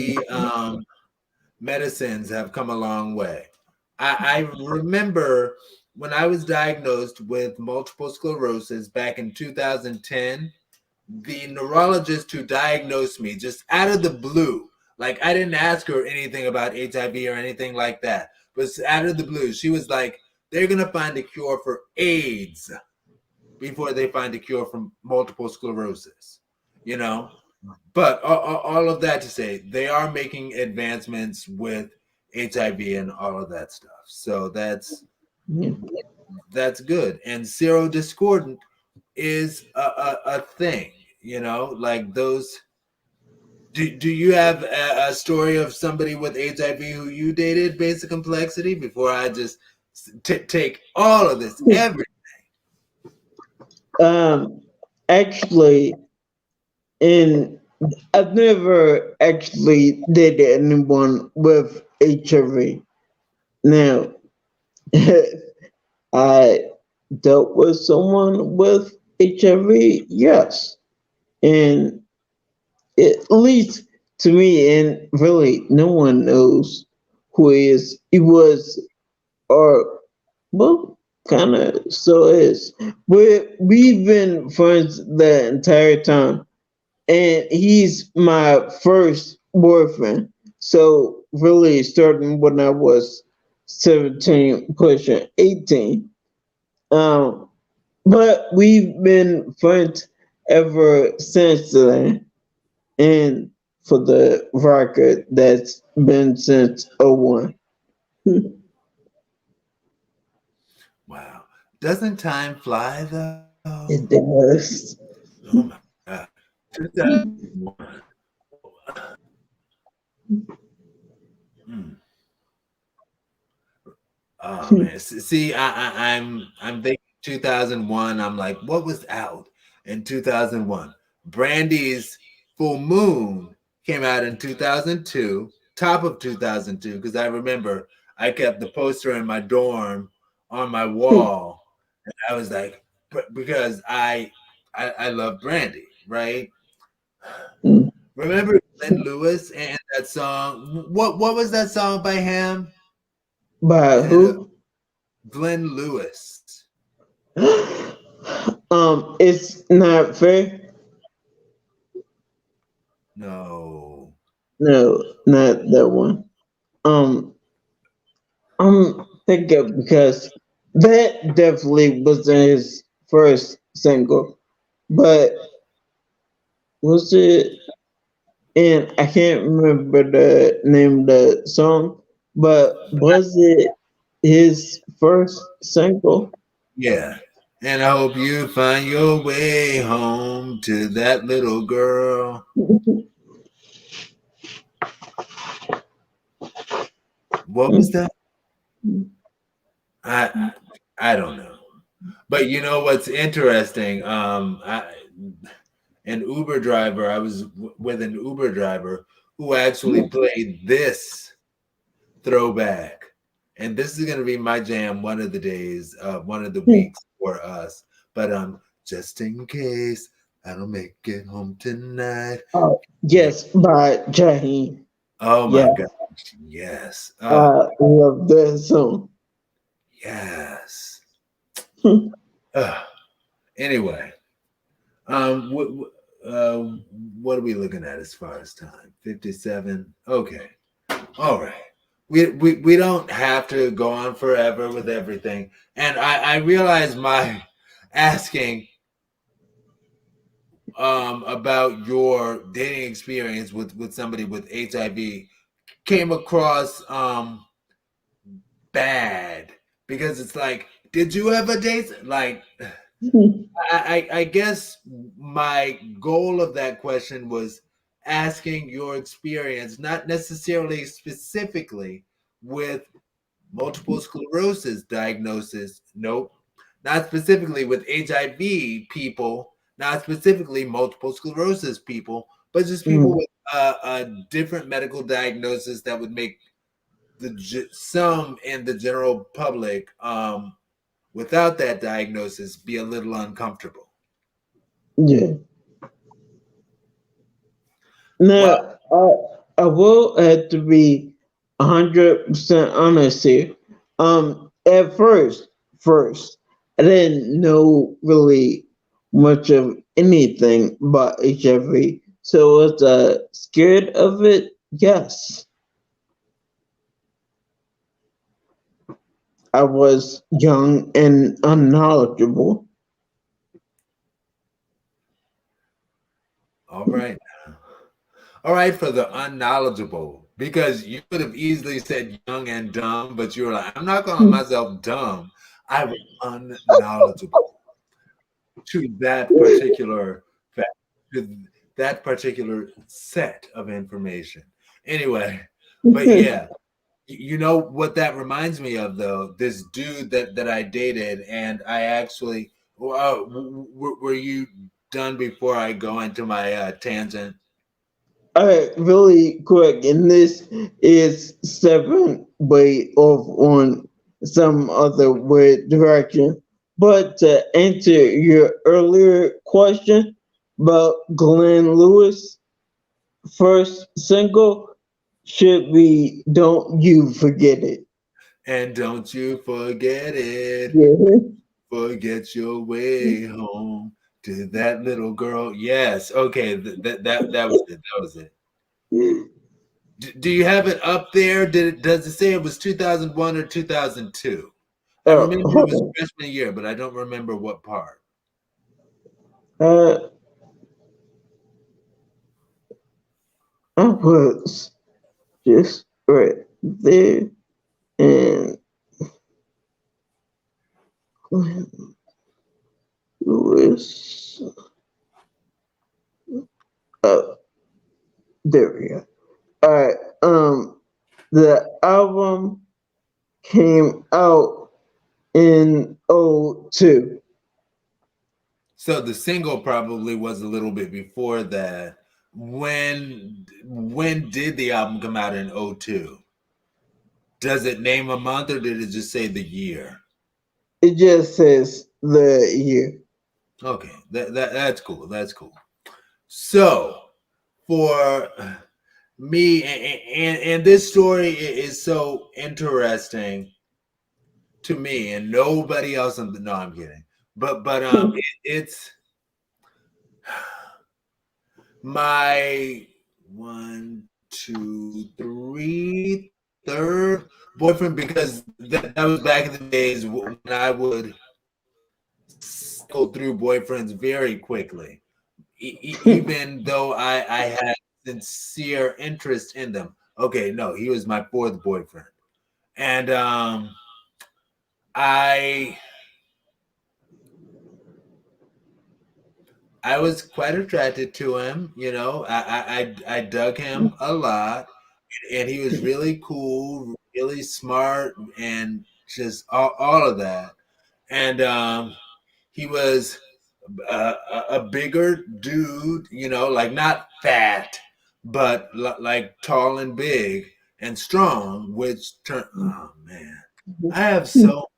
Speaker 1: medicines have come a long way. I remember when I was diagnosed with multiple sclerosis back in 2010, the neurologist who diagnosed me just out of the blue, like I didn't ask her anything about HIV or anything like that, but out of the blue, she was like, they're going to find a cure for AIDS before they find a cure for multiple sclerosis, you know? But all of that to say, they are making advancements with HIV and all of that stuff. So that's good. And serodiscordant is a thing, you know, like those. Do you have a story of somebody with HIV who you dated, basic complexity, before I just take all of this, everything?
Speaker 2: Actually, I've never actually dated anyone with HIV. Now, I dealt with someone with HIV, yes. And at least to me, and really no one knows who he was, or, well, kind of still is. We've been friends the entire time, and he's my first boyfriend. So really, starting when I was 17, pushing 18. Um, but we've been friends ever since then. And for the record, that's been since '01.
Speaker 1: Wow. Doesn't time fly though?
Speaker 2: It does.
Speaker 1: Oh my God. 2001. Hmm. Oh man. See, I'm thinking 2001. I'm like, what was out in 2001? Brandy's Full Moon came out in 2002, top of 2002, because I remember I kept the poster in my dorm on my wall. And I was like, because I love Brandy, right? Remember Glenn Lewis and that song? What was that song by him?
Speaker 2: By who?
Speaker 1: Glenn Lewis.
Speaker 2: It's not fair.
Speaker 1: No.
Speaker 2: No, not that one. I'm thinking because that definitely wasn't his first single, but was it? And I can't remember the name of the song, but was it his first single?
Speaker 1: Yeah. And I hope you find your way home to that little girl. What was that? I don't know. But you know what's interesting? An Uber driver, I was with an Uber driver who actually played this throwback. And this is going to be my jam one of the days, one of the weeks for us. But just in case I don't make it home tonight.
Speaker 2: Oh, yes, by Jaheim.
Speaker 1: Oh my gosh, yes.
Speaker 2: I love that song.
Speaker 1: Yes. Anyway, what are we looking at as far as time? 57. Okay. All right. We don't have to go on forever with everything. And I realize my asking about your dating experience with somebody with HIV came across bad, because it's like, did you ever date? Like, I guess my goal of that question was asking your experience, not necessarily specifically with multiple sclerosis diagnosis. Nope. Not specifically with HIV people, not specifically multiple sclerosis people, but just people with a different medical diagnosis that would make some in the general public without that diagnosis be a little uncomfortable.
Speaker 2: Yeah. Now, I will have to be 100% honest here. At first, I didn't know really much of anything about HIV, so was I scared of it? Yes. I was young and unknowledgeable.
Speaker 1: All right. All right, for the unknowledgeable, because you could have easily said young and dumb, but you were like, I'm not calling myself dumb. I was unknowledgeable to that particular fact, to that particular set of information. Anyway, but yeah, you know what that reminds me of, though? This dude that I dated, and I actually, were you done before I go into my tangent?
Speaker 2: All right, really quick, and this is 7 way off on some other weird direction. But to answer your earlier question about Glenn Lewis, first single should be "Don't You Forget It."
Speaker 1: And don't you forget it.
Speaker 2: Yeah.
Speaker 1: Forget your way home to that little girl. Yes. Okay. That was it. That was it. Do you have it up there? Does it say it was 2001 or 2002? I remember it
Speaker 2: Hold
Speaker 1: was
Speaker 2: on.
Speaker 1: freshman year, but I don't remember what part.
Speaker 2: I was just right there, and Lewis. There we go. All right. The album came out in '02.
Speaker 1: So the single probably was a little bit before that. When did the album come out in '02? Does it name a month or did it just say the year?
Speaker 2: It just says the year.
Speaker 1: Okay, that's cool. That's cool. So for me, and this story is so interesting to me, and nobody else. No, I'm kidding. But it's my 1, 2, 3, third boyfriend, because that was back in the days when I would go through boyfriends very quickly, even though I had sincere interest in them. Okay, no, he was my fourth boyfriend, and I was quite attracted to him. You know, I dug him a lot, and he was really cool, really smart, and just all of that. And he was a bigger dude, you know, like not fat, but like tall and big and strong, which turned, oh man, I have so,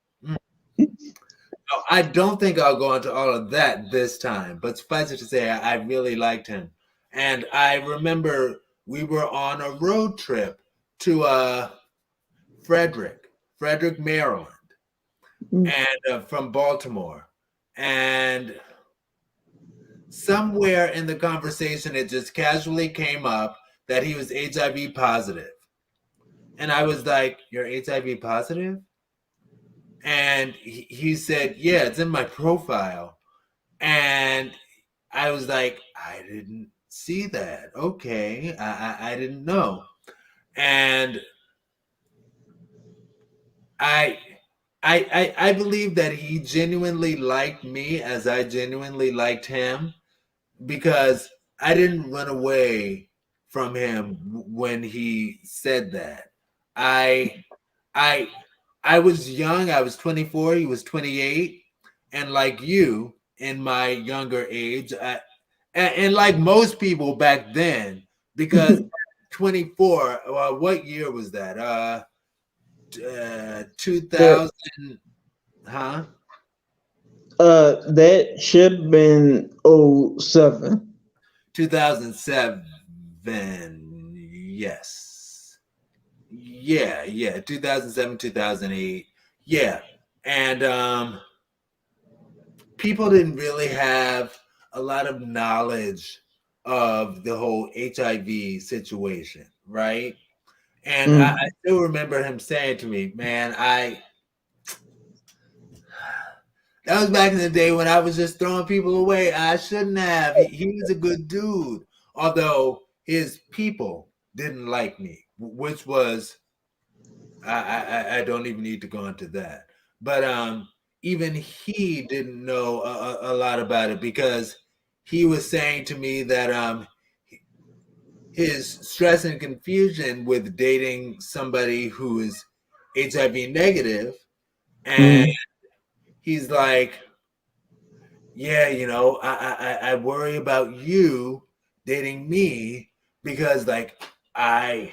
Speaker 1: I don't think I'll go into all of that this time, but suffice it to say, I really liked him. And I remember we were on a road trip to Frederick, Maryland, and from Baltimore. And somewhere in the conversation, it just casually came up that he was HIV positive. And I was like, "You're HIV positive?" And he said, "Yeah, it's in my profile." And I was like, "I didn't see that. Okay, I didn't know." And I believe that he genuinely liked me as I genuinely liked him, because I didn't run away from him when he said that. I I I was young. I was 24. He was 28, and like you, in my younger age, and like most people back then, because 24. What year was that? 2000. Huh?
Speaker 2: That should have been '07.
Speaker 1: 2007. Yes. Yeah. 2007, 2008. Yeah. And people didn't really have a lot of knowledge of the whole HIV situation, right? And I still remember him saying to me, "Man, that was back in the day when I was just throwing people away. I shouldn't have. He was a good dude, although his people didn't like me, which was, I don't even need to go into that. But even he didn't know a lot about it, because he was saying to me that his stress and confusion with dating somebody who is HIV negative, and he's like, "Yeah, you know, I worry about you dating me, because like I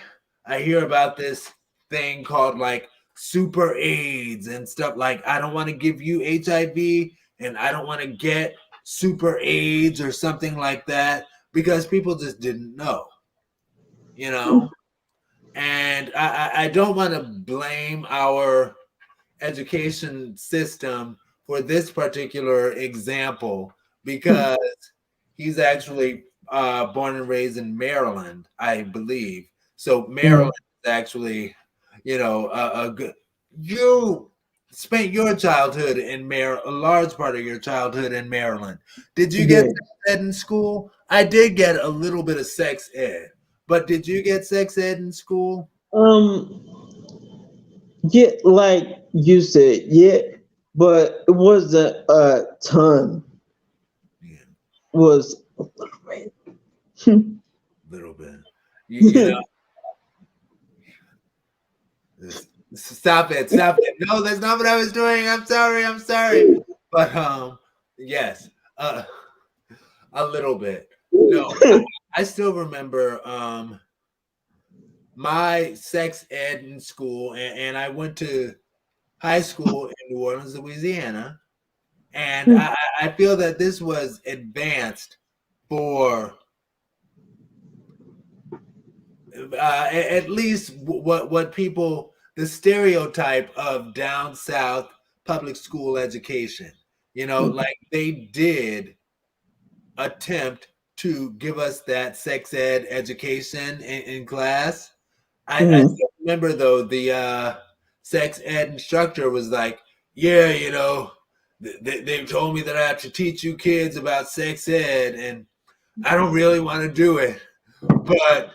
Speaker 1: hear about this thing called like super AIDS and stuff. Like, I don't want to give you HIV, and I don't want to get super AIDS or something like that, because people just didn't know, you know." And I don't want to blame our education system for this particular example because he's actually born and raised in Maryland, I believe. So Maryland is actually, a good. You spent your childhood in a large part of your childhood in Maryland. Did you get sex ed in school? I did get a little bit of sex ed, but did you get sex ed in school?
Speaker 2: Yeah, like you said, yeah, but it wasn't a ton.
Speaker 1: Yeah.
Speaker 2: It was a
Speaker 1: little bit. You know. Stop it. No, that's not what I was doing. I'm sorry. But yes, a little bit. No, I still remember my sex ed in school, and I went to high school in New Orleans, Louisiana, and I feel that this was advanced for at least what people, the stereotype of down south public school education, like they did attempt to give us that sex ed education in class. I still remember though the sex ed instructor was like, yeah, they told me that I have to teach you kids about sex ed, and I don't really want to do it, but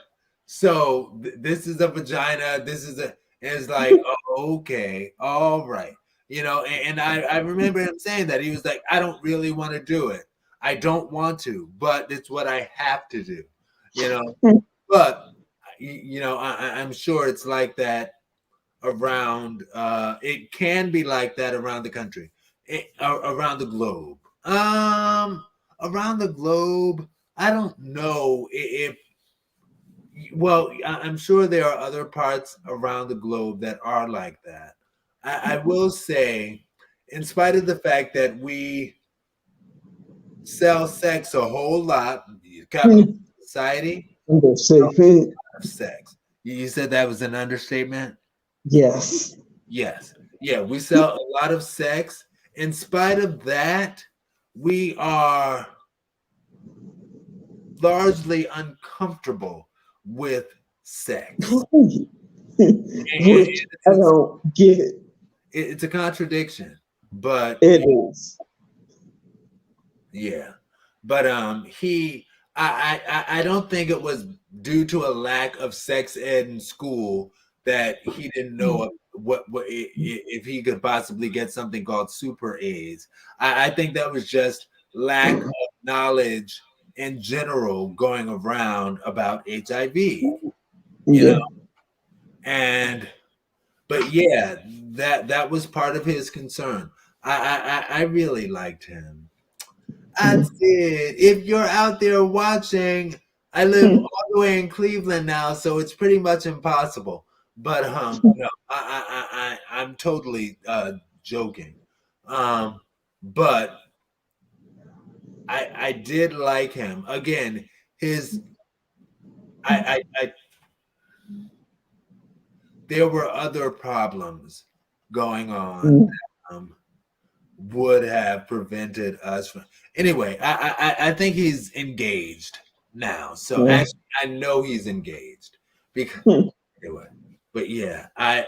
Speaker 1: so this is a vagina. This is and it's like, oh, okay, all right, And I remember him saying that he was like, I don't really want to do it. I don't want to, but it's what I have to do, But I'm sure it's like that around. It can be like that around the country, around the globe. Around the globe, I don't know if. Well, I'm sure there are other parts around the globe that are like that. I will say, in spite of the fact that we sell sex a whole lot, capitalist society, of sex. You said that was an understatement?
Speaker 2: Yes.
Speaker 1: Yes. Yeah, we sell a lot of sex. In spite of that, we are largely uncomfortable with sex.
Speaker 2: Which I don't get.
Speaker 1: It's a contradiction, but
Speaker 2: it is.
Speaker 1: Yeah, but I don't think it was due to a lack of sex ed in school that he didn't know what if he could possibly get something called super A's. I think that was just lack of knowledge in general going around about HIV, but yeah, that was part of his concern. I really liked him. I did. If you're out there watching, I live all the way in Cleveland now, so it's pretty much impossible. But no, I'm totally joking. But I did like him. Again, there were other problems going on that, would have prevented us from. Anyway, I think he's engaged now. So actually, I know he's engaged because anyway. But yeah, I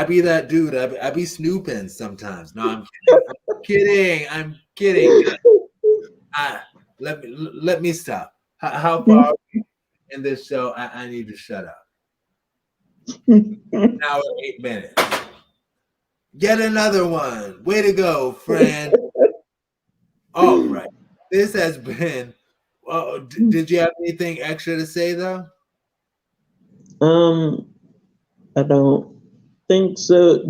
Speaker 1: be that dude. I be snooping sometimes. No, I'm kidding. I'm kidding. Let me stop. How far are we in this show? I need to shut up. Now 8 minutes. Get another one. Way to go, friend. All right. This has been. Did you have anything extra to say though?
Speaker 2: I don't think so.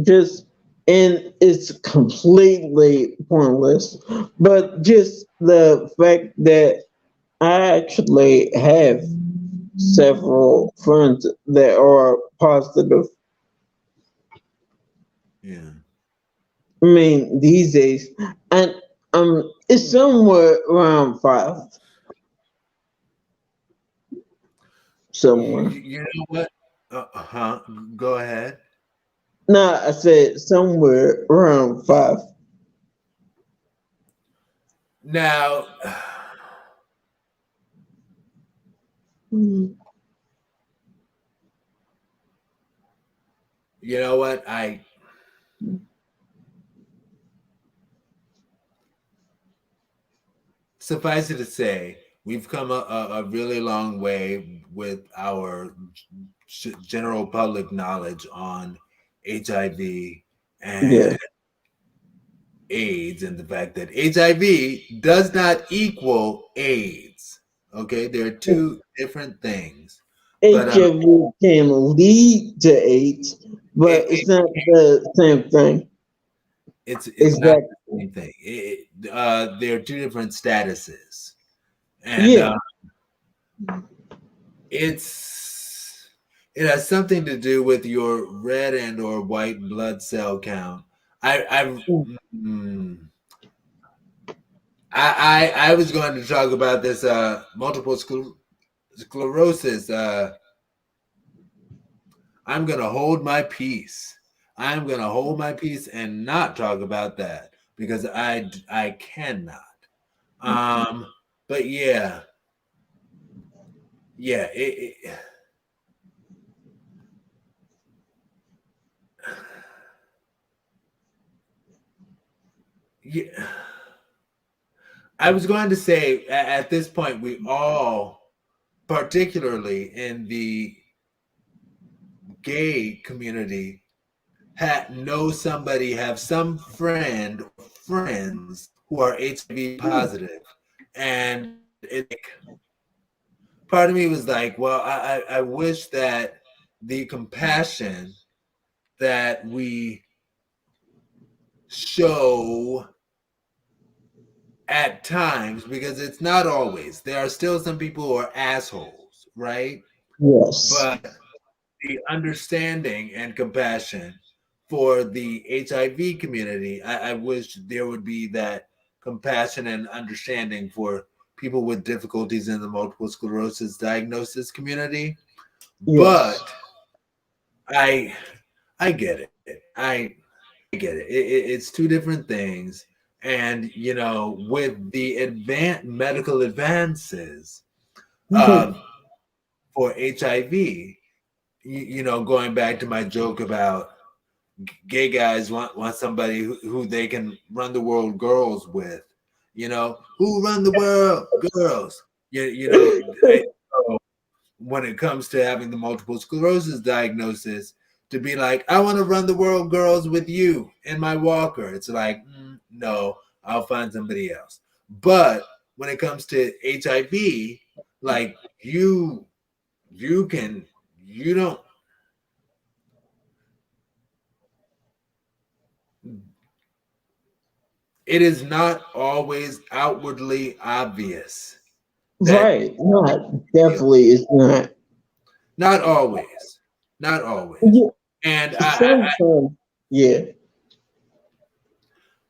Speaker 2: And it's completely pointless. But just the fact that I actually have several friends that are positive.
Speaker 1: Yeah.
Speaker 2: I mean, these days, and it's somewhere around 5. Somewhere.
Speaker 1: You know what? Go ahead.
Speaker 2: No, I said somewhere around 5.
Speaker 1: Now,
Speaker 2: Mm.
Speaker 1: you know what? Suffice it to say, we've come a really long way with our general public knowledge on HIV and AIDS, and the fact that HIV does not equal AIDS. Okay, there are two different things. But
Speaker 2: HIV can lead to AIDS, but it's not the same thing.
Speaker 1: It's
Speaker 2: exactly.
Speaker 1: not the same thing. There are two different statuses, and it has something to do with your red and or white blood cell count. I was going to talk about this multiple sclerosis. I'm going to hold my peace. I'm going to hold my peace and not talk about that because I cannot. But yeah, yeah. I was going to say at this point, we all, particularly in the gay community, know somebody, have some friend or friends who are HIV positive. And part of me was like, well, I wish that the compassion that we show at times, because it's not always, there are still some people who are assholes, right?
Speaker 2: Yes.
Speaker 1: But the understanding and compassion for the HIV community, I wish there would be that compassion and understanding for people with difficulties in the multiple sclerosis diagnosis community.
Speaker 2: Yes.
Speaker 1: But I get it. I get it. It's two different things. And, you know, with the medical advances for HIV, you know, going back to my joke about gay guys want somebody who they can run the world girls with, you know, who run the world girls. You know, when it comes to having the multiple sclerosis diagnosis, to be like, I want to run the world girls with you in my walker. It's like, no, I'll find somebody else. But when it comes to HIV, like you don't. It is not always outwardly obvious.
Speaker 2: Right. Definitely it's not.
Speaker 1: Not always. Not always.
Speaker 2: Yeah.
Speaker 1: And
Speaker 2: yeah.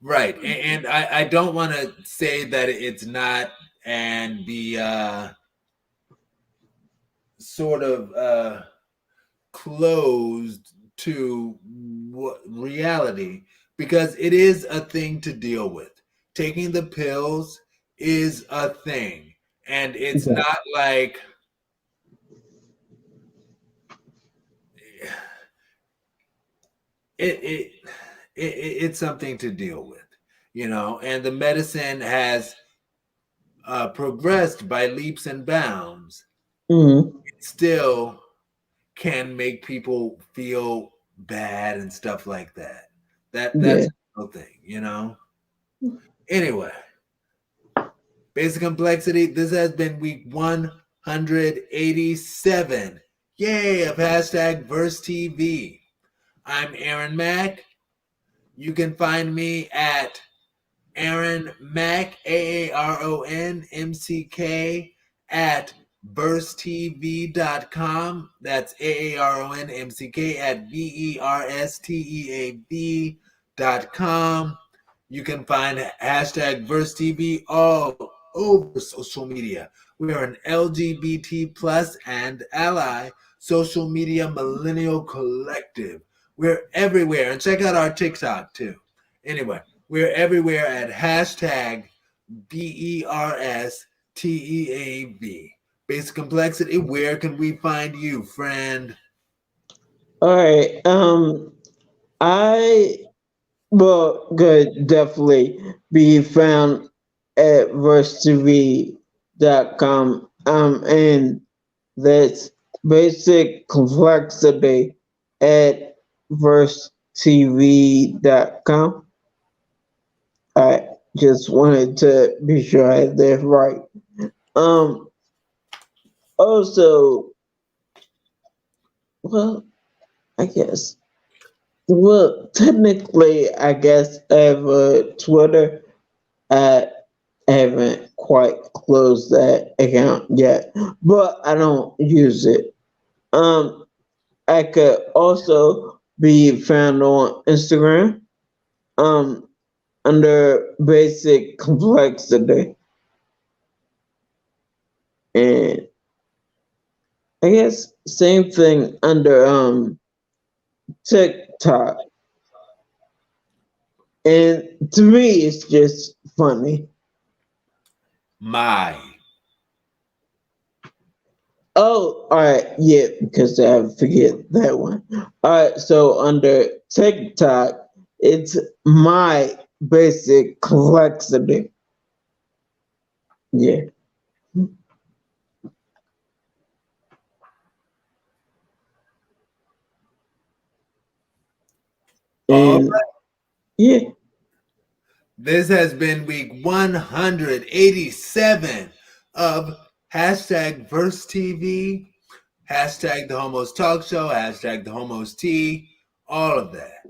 Speaker 1: Right. And I don't want to say that it's not and be sort of closed to reality, because it is a thing to deal with. Taking the pills is a thing, and it's not like it's something to deal with, you know. And the medicine has progressed by leaps and bounds.
Speaker 2: Mm-hmm.
Speaker 1: It still can make people feel bad and stuff like that. That's a real thing, you know. Anyway, basic complexity. This has been week 187. Yay! Of hashtag VersTEAv. I'm Aaron Mack. You can find me at Aaron Mack, AARONMCK, at VersTEAv.com. That's AARONMCK at VersTEAv.com. You can find hashtag VersTEAv all over social media. We are an LGBT plus and ally, Social Media Millennial Collective. We're everywhere. And check out our TikTok too. Anyway, we're everywhere at hashtag VersTEAv. Basic Complexity. Where can we find you, friend?
Speaker 2: All right. I could definitely be found at VersTEAv186.com. And that's Basic Complexity at VersTEAv.com. I just wanted to be sure I had that right. Also, well, I guess. Well, technically, I guess I have a Twitter. I haven't quite closed that account yet, but I don't use it. I could also be found on Instagram, under Basic Complexity, and I guess same thing under TikTok. And to me, it's just funny.
Speaker 1: My.
Speaker 2: Oh, all right, yeah, because I forget that one. All right, so under TikTok, it's My Basic Complexity. Yeah.
Speaker 1: All
Speaker 2: And
Speaker 1: right.
Speaker 2: yeah.
Speaker 1: This has been week 187 of hashtag VersTEAv, hashtag the Homos Talk Show, hashtag the Homos Tea, all of that.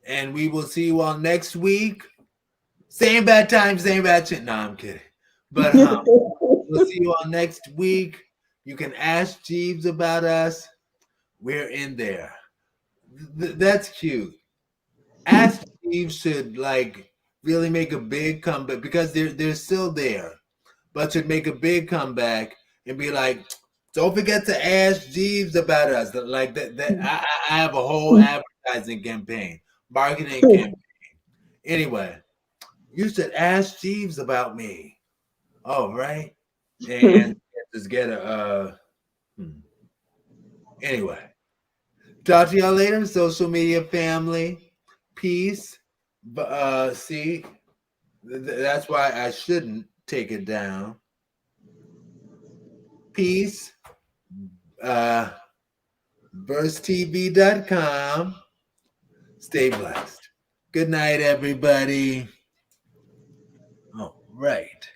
Speaker 1: And we will see you all next week. Same bad time, same bad shit. No, I'm kidding. But we'll see you all next week. You can ask Jeeves about us. We're in there. That's cute. Ask Jeeves should really make a big comeback because they're still there, but should make a big comeback and be like, don't forget to ask Jeeves about us. Like that I have a whole advertising campaign, marketing campaign. Anyway, you should ask Jeeves about me. Oh, right. And just get a anyway. Talk to y'all later, social media family. Peace. See, that's why I shouldn't take it down. Peace. VersTEAv.com. Stay blessed. Good night, everybody. All right.